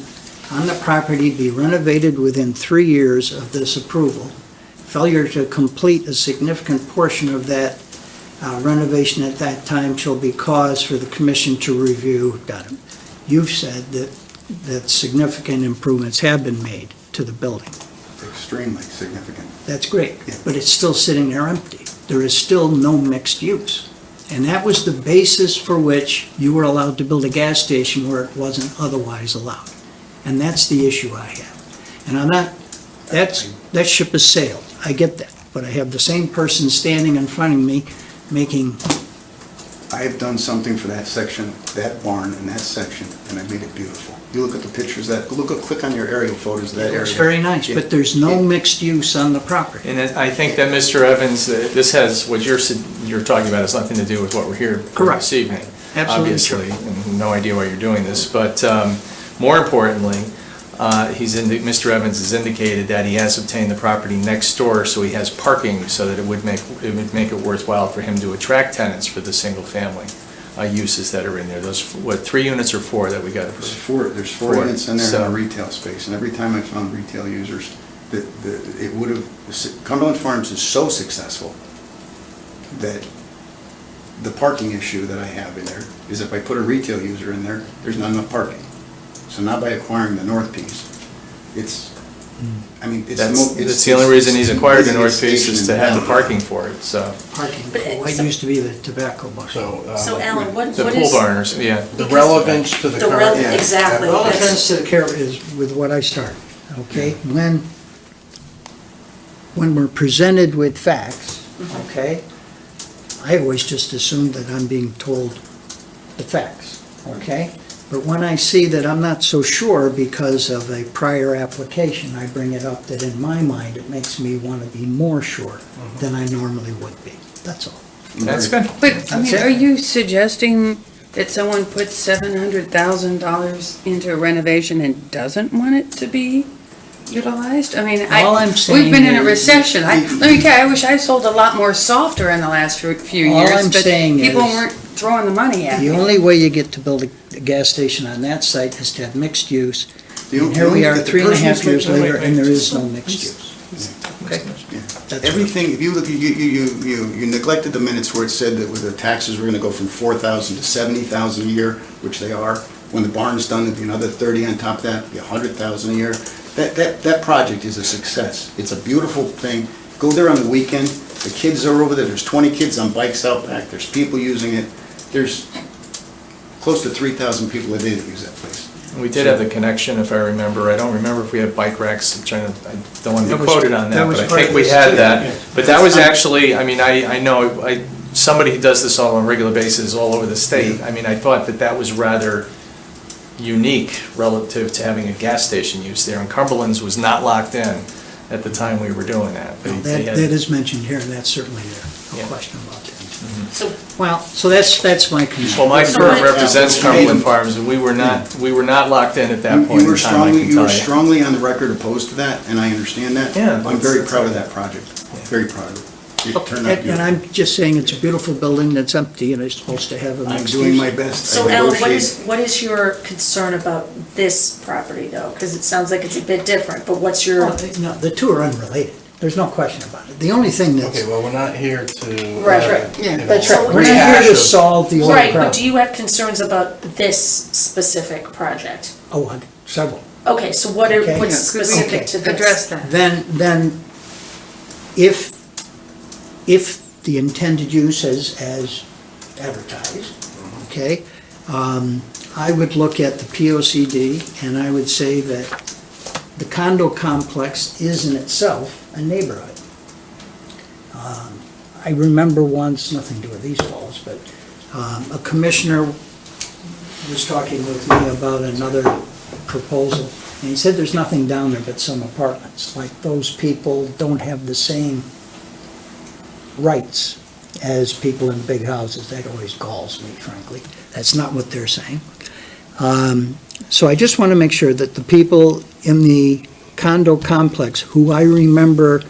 on the property be renovated within 3 years of this approval. Failure to complete a significant portion of that renovation at that time shall be cause for the commission to review. You've said that significant improvements have been made to the building. Extremely significant. That's great, Yeah. but it's still sitting there empty. There is still no mixed use. And that was the basis for which you were allowed to build a gas station where it wasn't otherwise allowed. And that's the issue I have. And I'm not, that ship has sailed, I get that. But I have the same person standing in front of me making, I have done something for that section, that barn and that section, and I made it beautiful. You look at the pictures, click on your aerial photos of that area. it's very nice, but there's no mixed use on the property. And I think that Mr. Evans, this has, what you're talking about has nothing to do with what we're here for Correct. this evening. Absolutely Obviously, and no idea why you're doing this, but more importantly, Mr. Evans has indicated that he has obtained the property next door, so he has parking, so that it would make it worthwhile for him to attract tenants for the single-family uses that are in there. Those, 3 units or 4 that we got approved? There's four units in there So- in a retail space, and every time I found retail users, it would have, Cumberland Farms is so successful that the parking issue that I have in there is if I put a retail user in there, there's not enough parking. So now by acquiring the north piece, it's, I mean, it's. That's the only reason he's acquired the north piece is to have the parking for it, so. Parking for what used to be the tobacco bar. So Alan, what is? The pool barners, yeah. The relevance to the current. yeah. Exactly. Well, that's- offense to the care is with what I started, okay? When we're presented with facts, okay, I always just assume that I'm being told the facts, okay? But when I see that I'm not so sure because of a prior application, I bring it up that in my mind, it makes me want to be more sure than I normally would be. That's all. That's good. But, I mean, That's it. are you suggesting that someone puts $700,000 into a renovation and doesn't want it to be utilized? I mean, All I'm saying we've been in a is- recession. Let me tell you, I wish I sold a lot more softer in the last few All years, I'm but saying people is- weren't throwing the money at The me. only way you get to build a gas station on that site is to have mixed use. And here we are, The 3.5 years person who's later, making- and there is no mixed use. Okay? Yeah. That's Everything, if you look, you neglected the minutes where it said that with the taxes were gonna go from 4,000 to 70,000 a year, which they are. When the barn's done, it'll be another 30 on top of that, it'll be 100,000 a year. That project is a success. It's a beautiful thing. Go there on the weekend, the kids are over there, there's 20 kids on bikes out back, there's people using it. There's close to 3,000 people a day that use that place. We did have the connection, if I remember. I don't remember if we had bike racks. I don't want to That be was- quoted on that that, was but I part think of we this had too. that. Yeah. But that was actually, I mean, I know, somebody who does this all on a regular basis all over the state. I mean, I thought that was rather unique relative to having a gas station use there. And Cumberland's was not locked in at the time we were doing that. They That had- is mentioned here, and that's certainly there, no Yeah. question about that. So, Well, so that's my concern. Well, my firm represents Yeah. Cumberland Farms, and we were not locked in at that point You were in time, I can you were tell you. strongly on the record opposed to that, and I understand that. Yeah, I'm very proud of that project, very proud of it. It turned out And beautiful. I'm just saying, it's a beautiful building that's empty, and it's supposed to have a I'm mixed doing use. my best. so I Alan, negotiate. what is your concern about this property though? Because it sounds like it's a bit different, but what's your? Well, No, the two are unrelated, there's no question about it. The only thing that's, Okay, well, we're not here to. Right, right. Yeah, that's right, we're rehash not here to of- solve the old Right, but do problem. you have concerns about this specific project? Oh, several. Okay, so what are, Okay. what's Yeah, could we specific to this? Address that. Then if the intended use as advertised, okay? I would look at the POCD, and I would say that the condo complex is in itself a neighborhood. I remember once, nothing to do with these falls, but a commissioner was talking with me about another proposal, and he said there's nothing down there but some apartments. Like those people don't have the same rights as people in big houses. That always galls me, frankly. That's not what they're saying. So I just want to make sure that the people in the condo complex, who I remember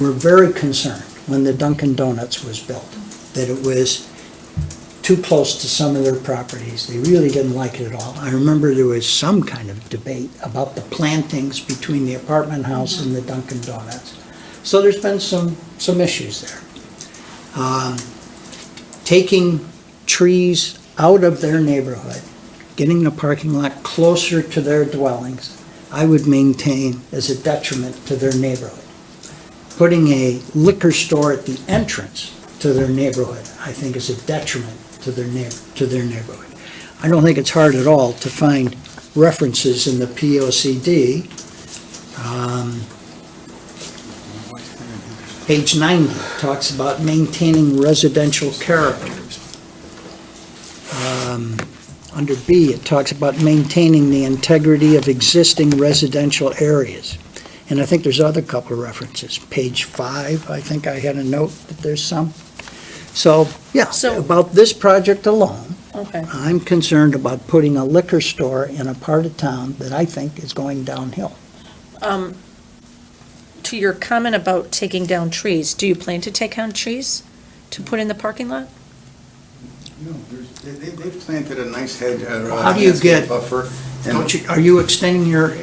were very concerned when the Dunkin' Donuts was built, that it was too close to some of their properties. They really didn't like it at all. I remember there was some kind of debate about the plantings between the apartment house and the Dunkin' Donuts. So there's been some issues there. Taking trees out of their neighborhood, getting the parking lot closer to their dwellings, I would maintain as a detriment to their neighborhood. Putting a liquor store at the entrance to their neighborhood, I think is a detriment to their neighborhood. I don't think it's hard at all to find references in the POCD. Page 90 talks about maintaining residential character. Under B, it talks about maintaining the integrity of existing residential areas. And I think there's other couple of references. Page 5, I think I had a note that there's some. So, yeah, So- about this project alone, Okay. I'm concerned about putting a liquor store in a part of town that I think is going downhill. To your comment about taking down trees, do you plan to take down trees to put in the parking lot? No, they've planted a nice hedge, How do you get- buffer. Don't you, are you extending your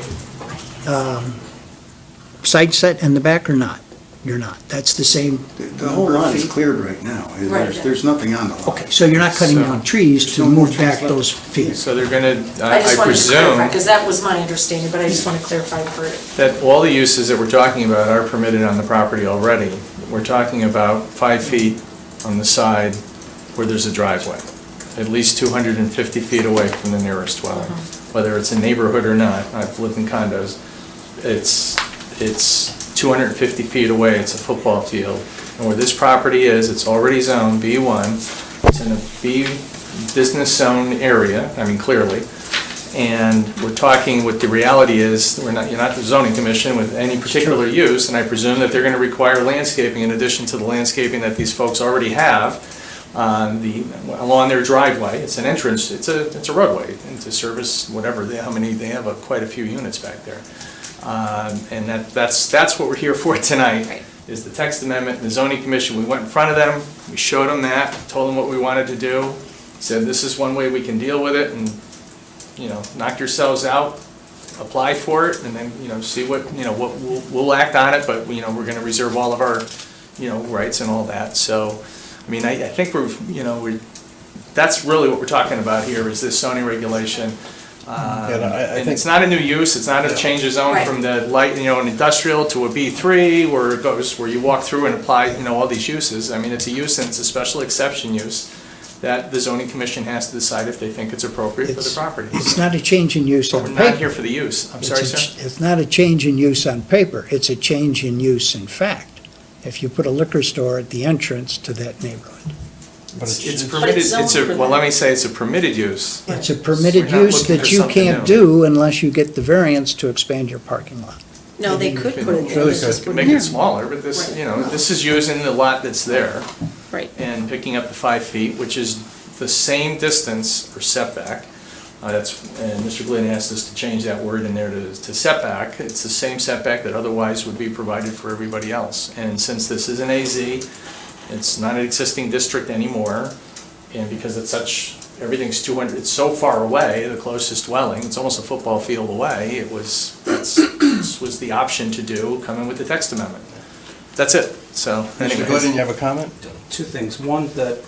side set in the back or not? You're not. That's the same. The whole lot is feet? cleared right now. Right. There's nothing on the lot. Okay, so you're not cutting So- down trees to no more move trees back left. those feet? So they're gonna, I I just wanted to clarify, presume because that was my understanding, but I just want to clarify for it. that all the uses that we're talking about are permitted on the property already. We're talking about 5 feet on the side where there's a driveway, at least 250 feet away from the nearest dwelling. Whether it's a neighborhood or not, I've lived in condos, it's 250 feet away, it's a football field. And where this property is, it's already zoned B1, it's in a B business zone area, I mean, clearly. And we're talking, what the reality is, you're not the zoning commission with any particular use, and I presume that they're gonna require landscaping in addition to the landscaping that these folks already have along their driveway. It's an entrance, it's a roadway, and to service whatever, how many, they have quite a few units back there. And that's what we're here for tonight, Right. is the text amendment. The zoning commission, we went in front of them, we showed them that, told them what we wanted to do, said this is one way we can deal with it, and, knock yourselves out, apply for it, and then, see what, what, we'll act on it, but, we're gonna reserve all of our, rights and all that. So, I mean, I think that's really what we're talking about here, is this zoning regulation. I And think- it's not a new use, it's not a change of zone Right. from the light, an industrial to a B3, where it goes, where you walk through and apply, all these uses. I mean, it's a use and it's a special exception use that the zoning commission has to decide if they think it's appropriate for the property. It's not a change in use But on we're not here paper. for the use. I'm sorry, sir? It's not a change in use on paper, it's a change in use in fact, if you put a liquor store at the entrance to that neighborhood. It's permitted, zoned for well, that. let me say, it's a permitted use. It's a permitted We're not use looking that for you something can't new. do unless you get the variance to expand your parking lot. No, they could put it there. Really this just could make wouldn't- it smaller, but this, Right. this is using the lot that's there Right. and picking up the 5 feet, which is the same distance or setback. And Mr. Glidden asked us to change that word in there to setback. It's the same setback that otherwise would be provided for everybody else. And since this is an AZ, it's not an existing district anymore, and because it's everything's 200, it's so far away, the closest dwelling, it's almost a football field away, this was the option to do, come in with the text amendment. That's it, so Mr. Glidden, anyways. you have a comment? Two things. One, that,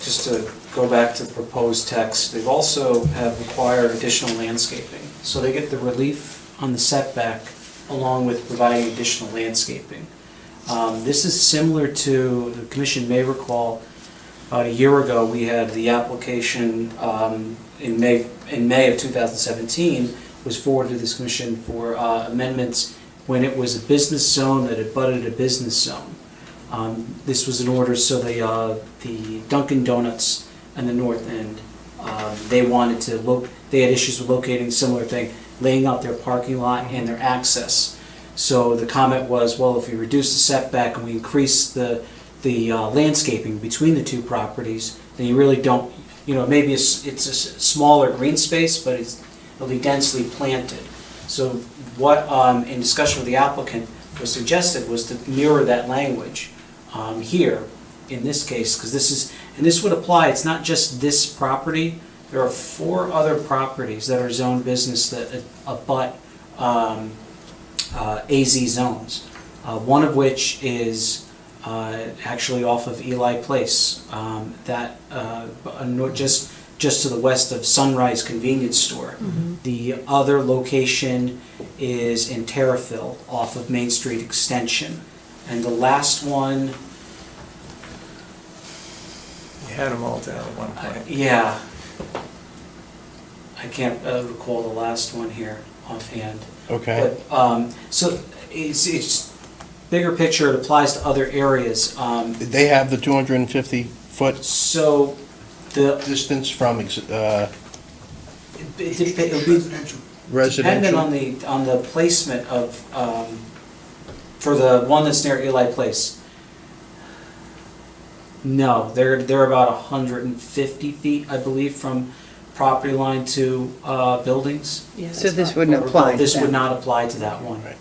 just to go back to proposed text, they've also have required additional landscaping. So they get the relief on the setback along with providing additional landscaping. This is similar to, the commission may recall, About a year ago, we had the application in May of 2017 was forwarded to this commission for amendments when it was a business zone that abutted a business zone. This was in order so the Dunkin' Donuts on the north end, they wanted to they had issues with locating similar thing, laying out their parking lot and their access. So the comment was, well, if we reduce the setback and we increase the landscaping between the two properties, then you really don't, maybe it's a smaller green space, but it'll be densely planted. So what, in discussion with the applicant, was suggested was to mirror that language here, in this case, because this would apply, it's not just this property, there are 4 other properties that are zoned business that abut AZ zones. One of which is actually off of Eli Place, just to the west of Sunrise Convenience Store. The other location is in Terriffill, off of Main Street Extension. And the last one, You had them all down at one point. yeah, I can't recall the last one here offhand. Okay. But, so it's bigger picture, it applies to other areas. They have the 250-foot So the, distance from it would be residential? dependent on the placement of, for the one that's near Eli Place. No, they're about 150 feet, I believe, from property line to buildings. So this wouldn't apply to This would them. not apply to that one. Right.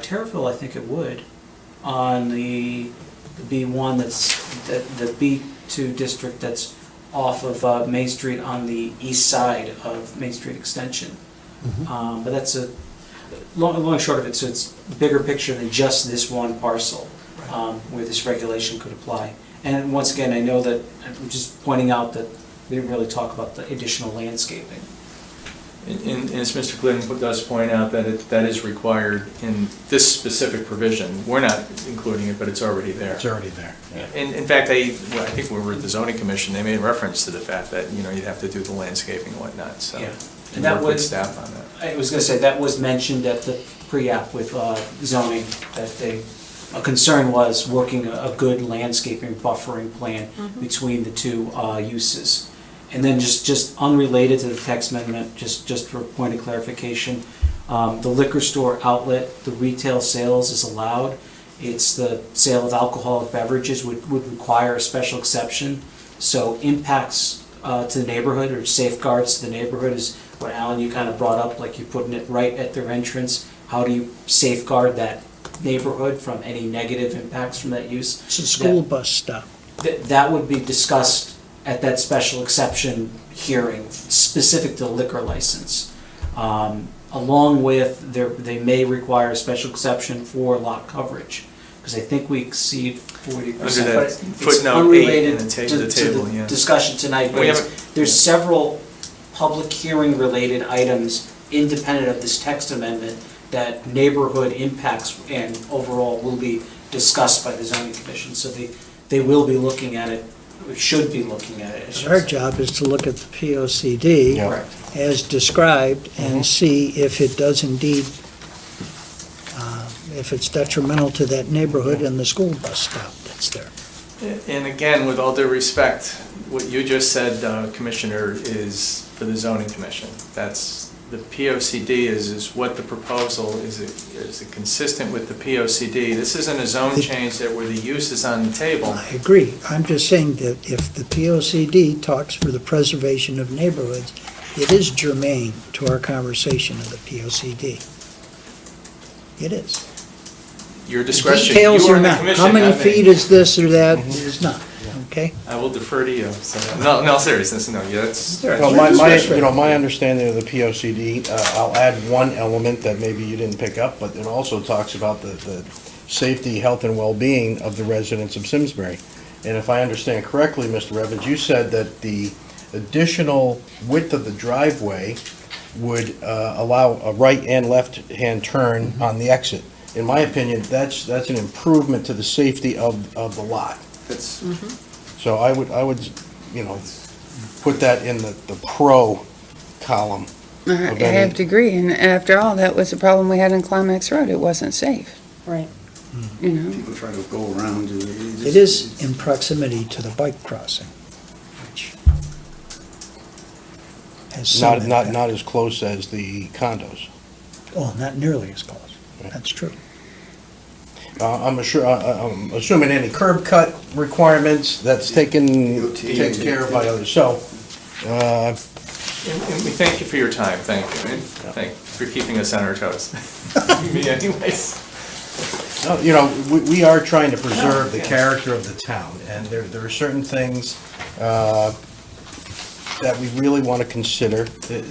Terriffill, I think it would, on the B1 the B2 district that's off of Main Street on the east side of Main Street Extension. But that's long and short of it, so it's bigger picture than just this one parcel where this regulation could apply. And once again, I know that, I'm just pointing out that we didn't really talk about the additional landscaping. And as Mr. Glidden does point out, that is required in this specific provision. We're not including it, but it's already there. It's already there. Yeah. In fact, I think when we were at the zoning commission, they made reference to the fact that, you'd have to do the landscaping and whatnot, so. Yeah. And And that work with was, staff on that. I was gonna say, that was mentioned at the pre-app with zoning, that a concern was working a good landscaping buffering plan between the two uses. And then just unrelated to the text amendment, just for a point of clarification, the liquor store outlet, the retail sales is allowed. It's the sale of alcoholic beverages would require a special exception. So impacts to the neighborhood or safeguards to the neighborhood is what, Alan, you kind of brought up, like you're putting it right at their entrance. How do you safeguard that neighborhood from any negative impacts from that use? It's a school bus stop. That would be discussed at that special exception hearing, specific to the liquor license. Along with, they may require a special exception for lot coverage, because I think we exceed 40%. Under but that it's footnote 8 unrelated in the to table, the yeah. discussion tonight, but We there's several public hearing related items independent of this text amendment that neighborhood impacts and overall will be discussed by the zoning commission. So they will be looking at it, or should be looking at it. I should Our say. job is to look at the POCD Yeah. Correct. as described and see if it does indeed, if it's detrimental to that neighborhood and the school bus stop that's there. And again, with all due respect, what you just said, Commissioner, is for the zoning commission. That's, the POCD is what the proposal, is it consistent with the POCD? This isn't a zone change that where the use is on the table. I agree. I'm just saying that if the POCD talks for the preservation of neighborhoods, it is germane to our conversation of the POCD. It is. Your discretion, Details you are are the not. commission. How many not me. feet is this or that is not, okay? I will defer to you. So, no, seriousness, no, yeah, that's. Well, my understanding of the POCD, I'll add one element that maybe you didn't pick up, but it also talks about the safety, health, and well-being of the residents of Simsbury. And if I understand correctly, Mr. Revens, you said that the additional width of the driveway would allow a right and left-hand turn on the exit. In my opinion, that's an improvement to the safety of the lot. That's, So I would, put that in the pro column. I of any- have to agree, and after all, that was the problem we had in Climax Road, it wasn't safe, Right. you know? People try to go around. It is in proximity to the bike crossing, which has some impact. Not as close as the condos. Oh, not nearly as close. That's true. I'm assuming any curb cut requirements, that's taken care of by others. So, And we thank you for your time, thank you, and thank you for keeping us on our toes. Me anyways. we are trying to preserve the character of the town, and there are certain things that we really want to consider,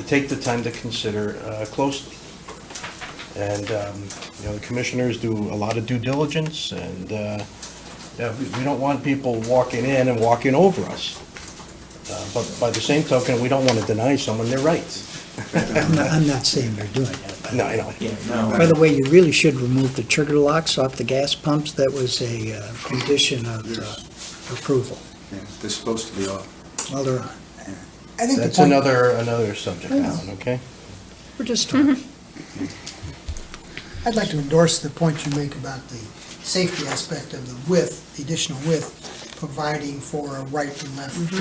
take the time to consider closely. And, the commissioners do a lot of due diligence, and we don't want people walking in and walking over us. But by the same token, we don't want to deny someone their rights. I'm not saying they're doing it. but- No, I know. Yeah, no. By the way, you really should remove the trigger locks off the gas pumps. That was a condition of approval. Yeah, they're supposed to be off. Well, they're on. I think the That's point, another subject, Alan, okay? We're just talking. I'd like to endorse the point you make about the safety aspect of the width, the additional width, providing for a right and left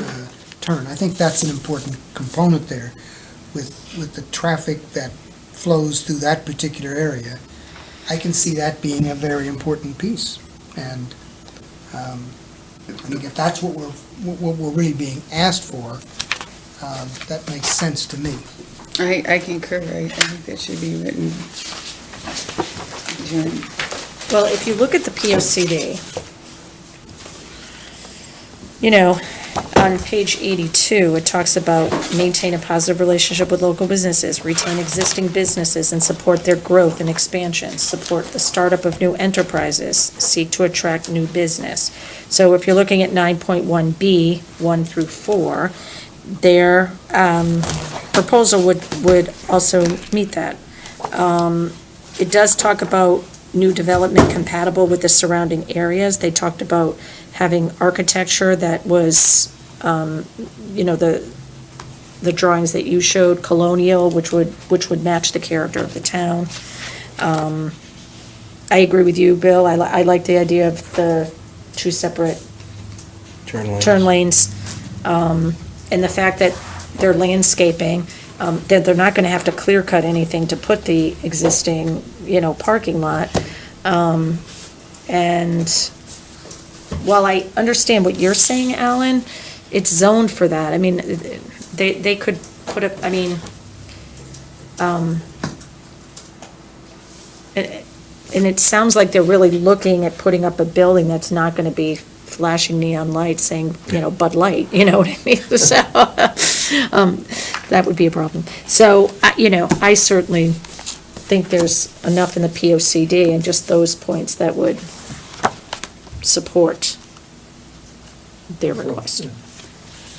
turn. I think that's an important component there with the traffic that flows through that particular area. I can see that being a very important piece. And I think if that's what we're really being asked for, that makes sense to me. I concur, I think that should be written. Well, if you look at the POCD, on page 82, it talks about maintain a positive relationship with local businesses, retain existing businesses and support their growth and expansion, support the startup of new enterprises, seek to attract new business. So if you're looking at 9.1B, 1 through 4, their proposal would also meet that. It does talk about new development compatible with the surrounding areas. They talked about having architecture that was, the drawings that you showed, colonial, which would match the character of the town. I agree with you, Bill. I like the idea of the two separate turn lanes. And the fact that they're landscaping, that they're not gonna have to clear cut anything to put the existing, parking lot. And while I understand what you're saying, Alan, it's zoned for that. I mean, they could put up, and it sounds like they're really looking at putting up a building that's not gonna be flashing neon lights saying, Bud Light, you know what I mean? So, that would be a problem. So, I certainly think there's enough in the POCD and just those points that would support their request.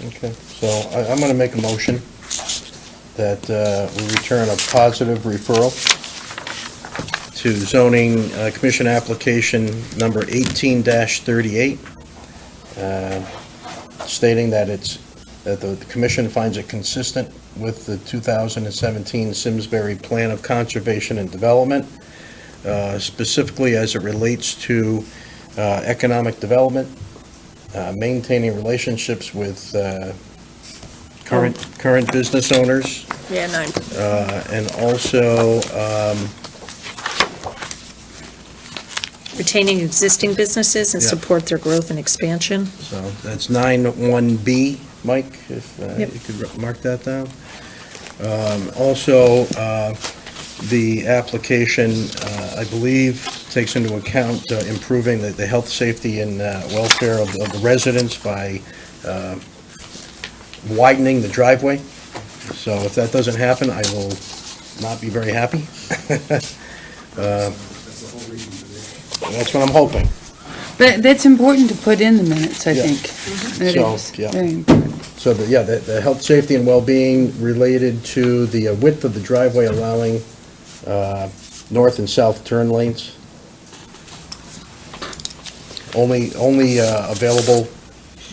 Okay, so I'm going to make a motion that we return a positive referral to zoning commission application number 18-38, stating that the commission finds it consistent with the 2017 Simsbury Plan of Conservation and Development, specifically as it relates to economic development, maintaining relationships with current business owners, Yeah, 9. and also Retaining existing businesses and Yeah. support their growth and expansion. so that's 9(1)B, Mike, if Yep. you could mark that down. Also, the application, I believe, takes into account improving the health, safety, and welfare of the residents by widening the driveway. So if that doesn't happen, I will not be very happy. That's what I'm hoping. But that's important to put in the minutes, I Yeah. think. That So, is yeah. very important. So, the health, safety, and well-being related to the width of the driveway allowing north and south turn lanes. Only available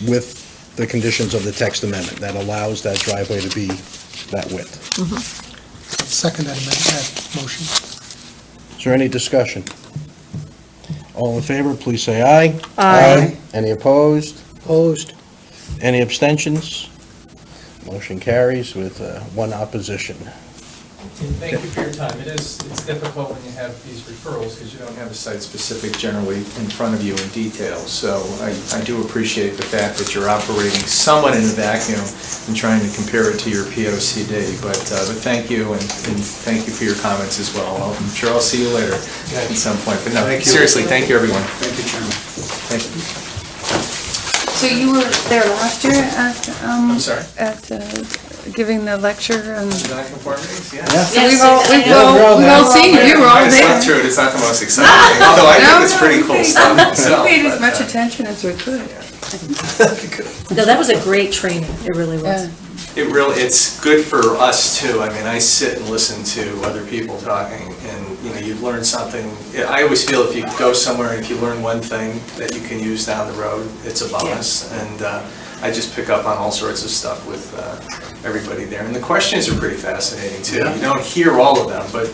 with the conditions of the text amendment that allows that driveway to be that width. Second that motion. Is there any discussion? All in favor, please say aye. Aye. Any opposed? Opposed? Any abstentions? Motion carries with one opposition. Thank you for your time. It's difficult when you have these referrals because you don't have a site-specific generally in front of you in detail. So I do appreciate the fact that you're operating somewhat in a vacuum and trying to compare it to your POCD. But thank you, and thank you for your comments as well. I'm sure I'll see you later at some point. But no, seriously, thank you, everyone. Thank you, Chairman. Thank you. So you were there last year at, I'm sorry? giving the lecture on. Non-conformities, yes. So Yes, we've I all seen you, you were all I just there. went through it. It's not the most exciting thing, although I think it's pretty cool stuff We myself. paid as but, much attention as we could. No, that was a great training, it really was. It's good for us too. I mean, I sit and listen to other people talking and, you know, you learn something. I always feel if you go somewhere and if you learn one thing that you can use down the road, it's a bonus. And I just pick up on all sorts of stuff with everybody there. And the questions are pretty fascinating too. You don't hear all of them, but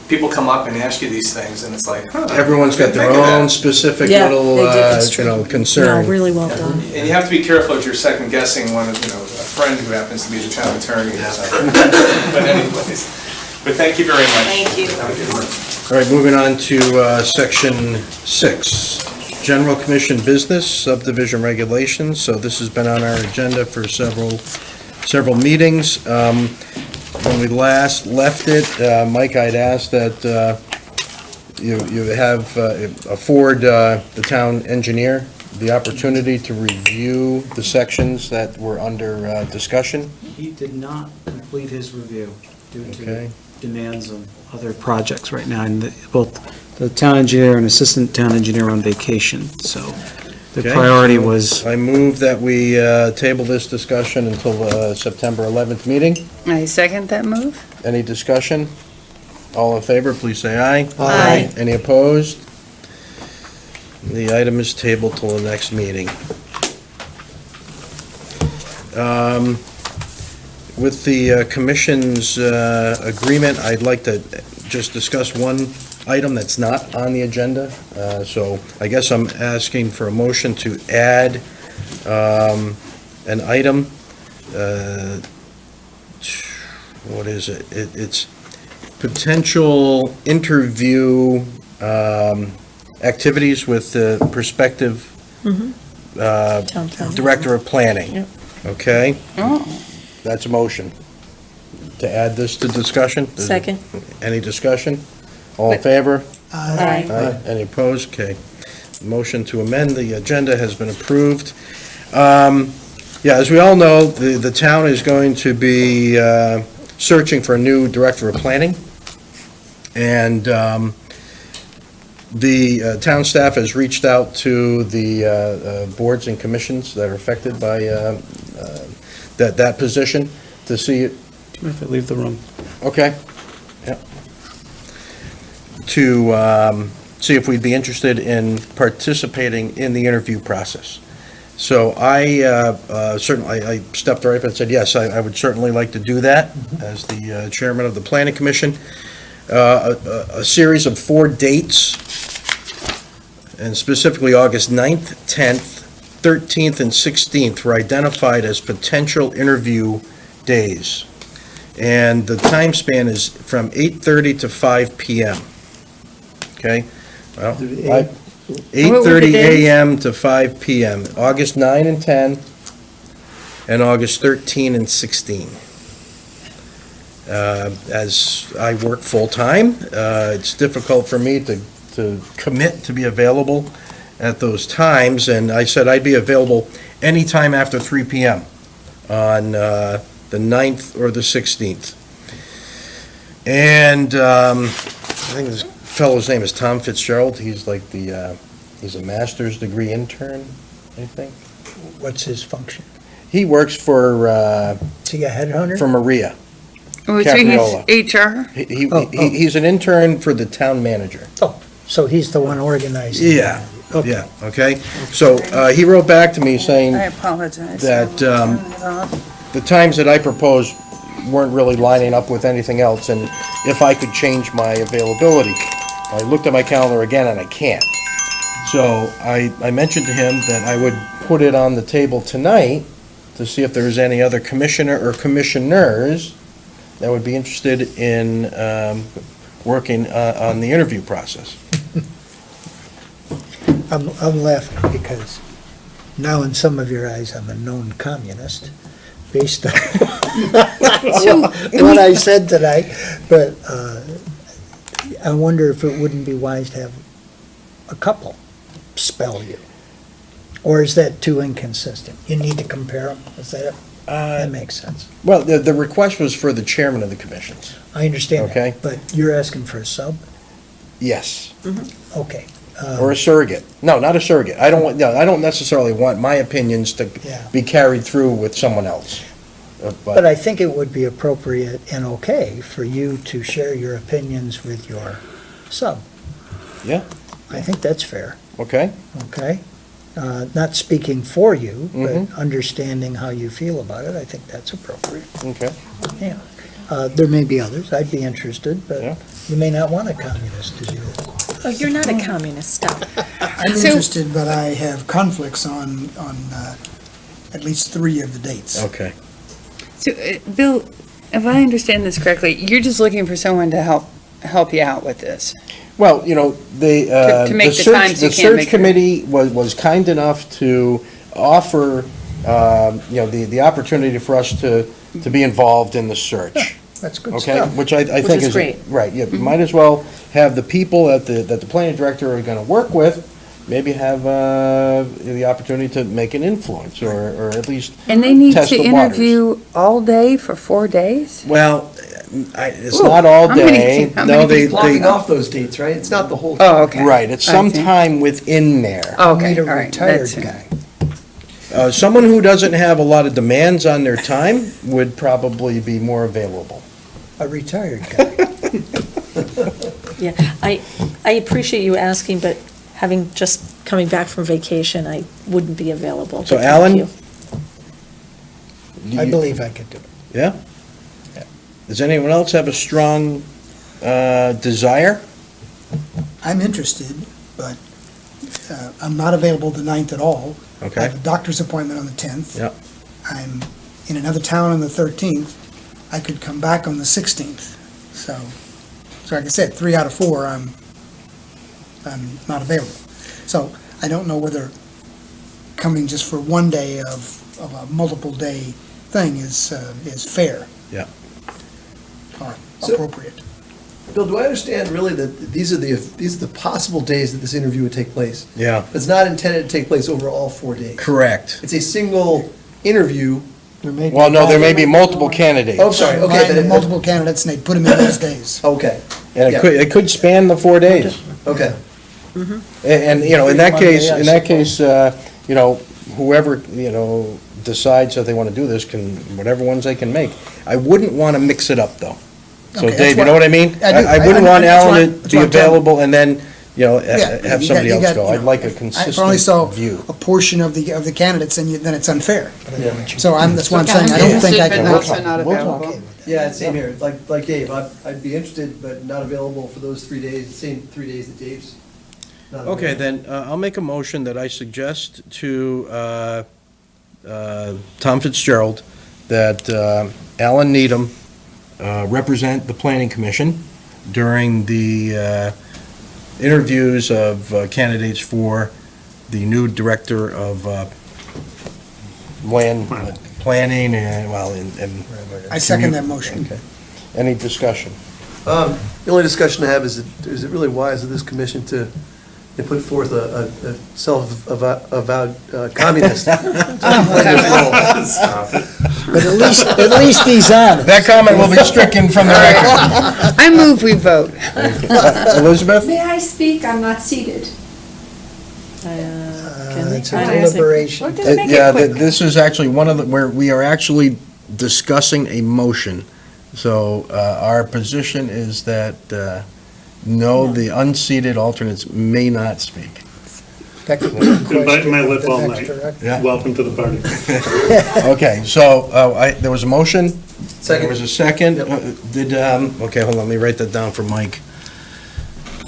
people come up and ask you these things and it's like, huh. Everyone's got their think of that. own specific Yeah, little, they do. It's you know, No, concern. really well done. And you have to be careful if you're second guessing one of, you know, a friend who happens to be the town attorney or something. But anyways, but thank you very much. Thank you. Have a good one. All right, moving on to Section 6, General Commission Business Subdivision Regulations. So this has been on our agenda for several meetings. When we last left it, Mike, I'd asked that you afford the town engineer the opportunity to review the sections that were under discussion. He did not complete his review due to Okay. demands of other projects right now, and both the town engineer and assistant town engineer are on vacation, so the Okay, priority so was, I move that we table this discussion until September 11th meeting. I second that move. Any discussion? All in favor, please say aye. Aye. Any opposed? The item is tabled till the next meeting. With the commission's agreement, I'd like to just discuss one item that's not on the agenda. So I guess I'm asking for a motion to add an item. What is it? It's potential interview activities with the prospective Town planner. Director of Planning. Yep. Okay? Oh, That's a motion. To add this to discussion? Second. Any discussion? All in favor? Aye. Any opposed? Okay. Motion to amend the agenda has been approved. Yeah, as we all know, the town is going to be searching for a new Director of Planning. And the town staff has reached out to the boards and commissions that are affected by that position to see, do you mind if I leave the room? okay, yeah, to see if we'd be interested in participating in the interview process. So I certainly, I stepped right up and said, yes, I would certainly like to do that as the chairman of the Planning Commission. A series of 4 dates, and specifically August 9th, 10th, 13th, and 16th were identified as potential interview days. And the time span is from 8:30 to 5 PM. Okay? Well, 8:30 AM to 5 PM, August 9 and 10, and August 13 and 16. As I work full-time, it's difficult for me to commit to be available at those times, and I said I'd be available anytime after 3 PM on the 9th or the 16th. And I think this fellow's name is Tom Fitzgerald. He's like he's a master's degree intern, I think. What's his function? He works for Is he a headhunter? Maria. oh, so Capriola. he's HR? He- Oh. He's an intern for the town manager. So he's the one organizing. Yeah, Okay. Yeah, okay? So he wrote back to me saying I apologize. that Turn it off. the times that I proposed weren't really lining up with anything else, and if I could change my availability. I looked at my calendar again, and I can't. So I mentioned to him that I would put it on the table tonight to see if there's any other commissioner or commissioners that would be interested in working on the interview process. I'm laughing because now in some of your eyes, I'm a known communist based on what I said tonight, but I wonder if it wouldn't be wise to have a couple spell you. Or is that too inconsistent? You need to compare them, is that it? That makes sense. Well, the request was for the chairman of the commissions. I understand Okay. that, but you're asking for a sub? Yes, Okay. or a surrogate. No, not a surrogate. I don't want, no, I don't necessarily want my opinions to Yeah. be carried through with someone else. But I think it would be appropriate and okay for you to share your opinions with your sub. Yeah. I think that's fair, Okay, okay? Not speaking for you, but Mhm. understanding how you feel about it, I think that's appropriate. okay. There may be others, I'd be interested, Yeah. but you may not want a communist as you. Oh, you're not a communist, stop. I'm So- interested, but I have conflicts on at least 3 of the dates. Okay. So, Bill, if I understand this correctly, you're just looking for someone to help you out with this. Well, you know, To make the times you the can't search make it. committee was kind enough to offer, you know, the opportunity for us to be involved in the search. That's good Okay, stuff. which I think is is. great. Right, yeah, might as well have the people that the planning director are gonna work with, maybe have the opportunity to make an influence, or at least, And they need Test to the waters. interview all day for 4 days? well, it's Ooh, not all how many- day. how No, many they, Blocking off those dates, right? It's not the whole. Oh, okay. right, it's I some see. time within there. Okay, Need a all right. retired that's it. guy. Someone who doesn't have a lot of demands on their time would probably be more available. A retired guy. Yeah, I appreciate you asking, but having just coming back from vacation, I wouldn't be available. So but thank Alan? you. Do I you- believe I could do it. Yeah? Does anyone else have a strong desire? I'm interested, but I'm not available the 9th at all. I Okay, have a doctor's appointment on the 10th. Yep. I'm in another town on the 13th. I could come back on the 16th. So like I said, 3 out of 4, I'm not available. So I don't know whether coming just for one day of a multiple day thing is fair. Yeah. Or So- appropriate. Bill, do I understand really that these are the possible days that this interview would take place? Yeah, It's not intended to take place over all 4 days. correct. It's a single interview. There may be Well, no, there may be more. multiple candidates. Oh, sorry, okay. Combine the then- multiple candidates and they put them in those days. Okay, And Yeah. it could span the 4 days. okay. And, you know, in that Monday, case, I in that case, you know, whoever, you know, decides that they want to do this can, whatever ones they can make. I wouldn't want to mix it up, though. So Okay, Dave, that's you know what- what I mean? I do. I wouldn't want that's Alan what- to that's be what I'm telling you. available and then, you know, Yeah, have you somebody got- else you got, go. you I'd know, like a If I only saw consistent view. a portion of the candidates, then it's unfair. Yeah. So that's why I'm saying, I don't think I can. But also not We'll talk. available. Yeah, same here. Like Dave, I'd be interested, but not available for those 3 days, the same 3 days that Dave's not Okay, available. then, I'll make a motion that I suggest to Tom Fitzgerald that Alan Needham represent the Planning Commission during the interviews of candidates for the new Director of Land Planning and, well, and. I second that motion. Okay. Any discussion? The only discussion I have is it really wise of this commission to put forth a self-avowed communist? But at least he's honest. That comment will be stricken from the record. I move we vote. Elizabeth? May I speak? I'm not seated. It's a I- deliberation. Just make it Yeah, quick. this is actually one of the, where we are actually discussing a motion. So our position is that, no, the unseated alternates may not speak. technically Been biting question my of lip the all next night. director. Yeah. Welcome to the party. Okay, so, there was a motion? There was a second? Okay, hold on, let me write that down for Mike.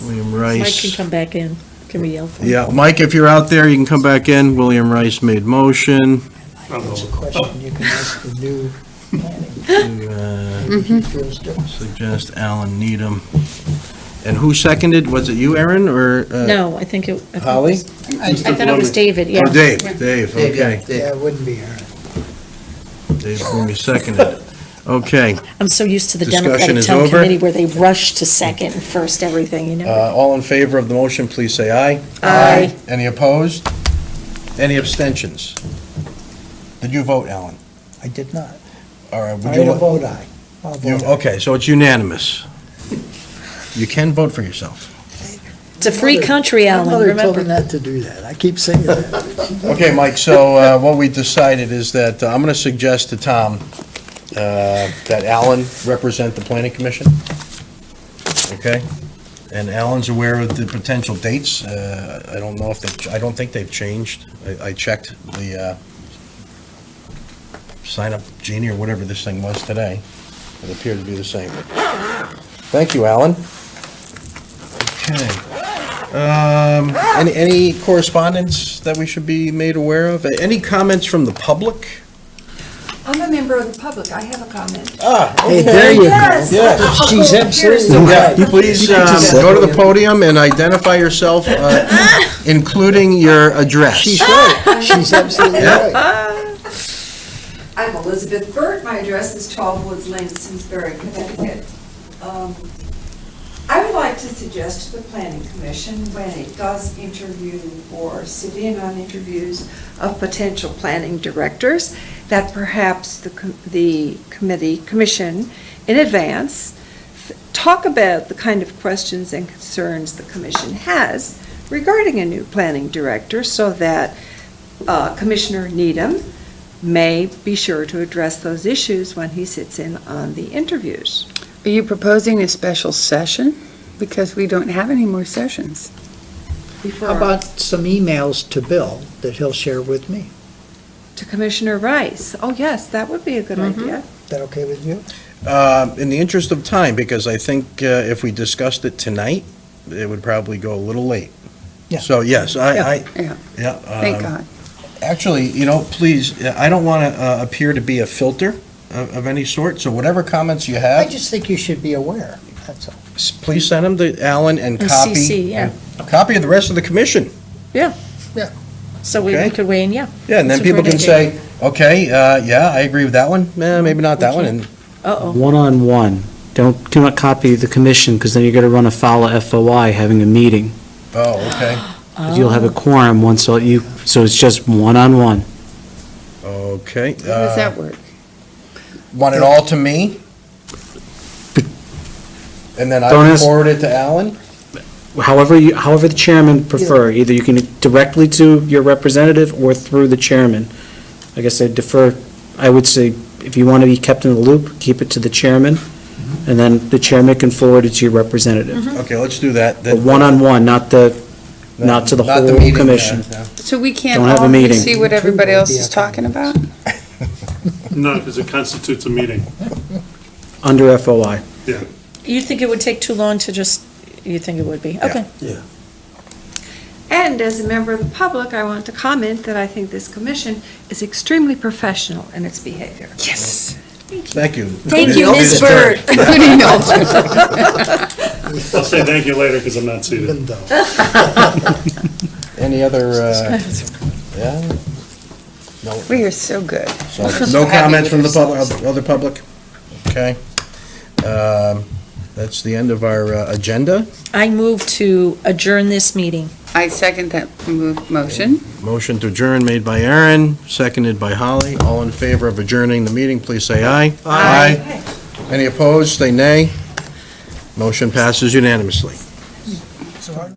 William Rice. Mike can come back in. Can we yell for him? Yeah, Mike, if you're out there, you can come back in. William Rice made motion. It's a question you can ask the new planning. To, He feels different. suggest Alan Needham. And who seconded? Was it you, Aaron, or? No, I think it. I thought it Holly? was- I thought it was David, yeah. Oh, Dave, okay. Yeah, it wouldn't be Aaron. Dave Boomy seconded. Okay, I'm so used to the Discussion Democratic is Town over. Committee where they rush to second and first everything, you know? all in favor of the motion, please say aye. Aye. Any opposed? Any abstentions? Did you vote, Alan? I did not. All right, would I you? had a vote aye. I'll You- vote aye. Okay, so it's unanimous. You can vote for yourself. It's a free country, My Alan, mother told me remember? not to do that. I keep saying that. Okay, Mike, so what we decided is that I'm going to suggest to Tom that Alan represent the planning commission. Okay? And Alan's aware of the potential dates. I don't know if they, I don't think they've changed. I checked the sign-up genie or whatever this thing was today. It appeared to be the same. Thank you, Alan. Okay. Any correspondence that we should be made aware of? Any comments from the public? I'm a member of the public, I have a comment. Hey, there you go. Yes. Yes. She's absolutely Yeah, right. please go to the podium and identify yourself, including your address. She's right. She's absolutely Yeah. right. I'm Elizabeth Burt, my address is 12 Woods Lane, Simsbury, Connecticut. I would like to suggest to the Planning Commission, when it does interview or sit in on interviews of potential planning directors, that perhaps the commission, in advance, talk about the kind of questions and concerns the commission has regarding a new planning director, so that Commissioner Needham may be sure to address those issues when he sits in on the interviews. Are you proposing a special session? Because we don't have any more sessions. How about some emails to Bill that he'll share with me? To Commissioner Rice. Oh, yes, that would be a good idea. Is that okay with you? In the interest of time, because I think if we discussed it tonight, it would probably go a little late. Yeah. So, yes, Yeah, yeah. thank God. Actually, please, I don't want to appear to be a filter of any sort, so whatever comments you I have, just think you should be aware, that's all. please send them to Alan and And copy. CC, yeah. Copy of the rest of the commission. So we Okay. could weigh in, yeah. Yeah, and then That's a people great can idea. say, okay, yeah, I agree with that one, maybe not that one, and, Uh-oh. One-on-one. Do not copy the commission, because then you're going to run afoul of FOI having a meeting. oh, okay, 'Cause you'll have a quorum once, so it's just one-on-one. okay. How does that work? Want it all to me? And then I Don't will ask- forward it to Alan? However the chairman prefer, either you can directly to your representative or through the chairman. I guess I would say, if you want to be kept in the loop, keep it to the chairman, and then the chairman can forward it to your representative. Okay, let's do that. But one-on-one, not to the Not the whole meeting, commission. yeah. So we can't Don't have a all meeting. see what everybody else is talking about? No, because it constitutes a meeting. Under FOI. You think it would take too long to just, you think it would be? Okay. And as a member of the public, I want to comment that I think this commission is extremely professional in its behavior. Yes. Thank you. Thank you, Ms. Burt. Including Milton. I'll say thank you later because I'm not seated. Even though. Any other, yeah? No, We are so good. so So no happy comments from with the public, ourselves. other public? Okay. That's the end of our agenda. I move to adjourn this meeting. I second that motion. Motion to adjourn made by Aaron, seconded by Holly. All in favor of adjourning the meeting, please say aye. Aye. Any opposed, say nay. Motion passes unanimously. So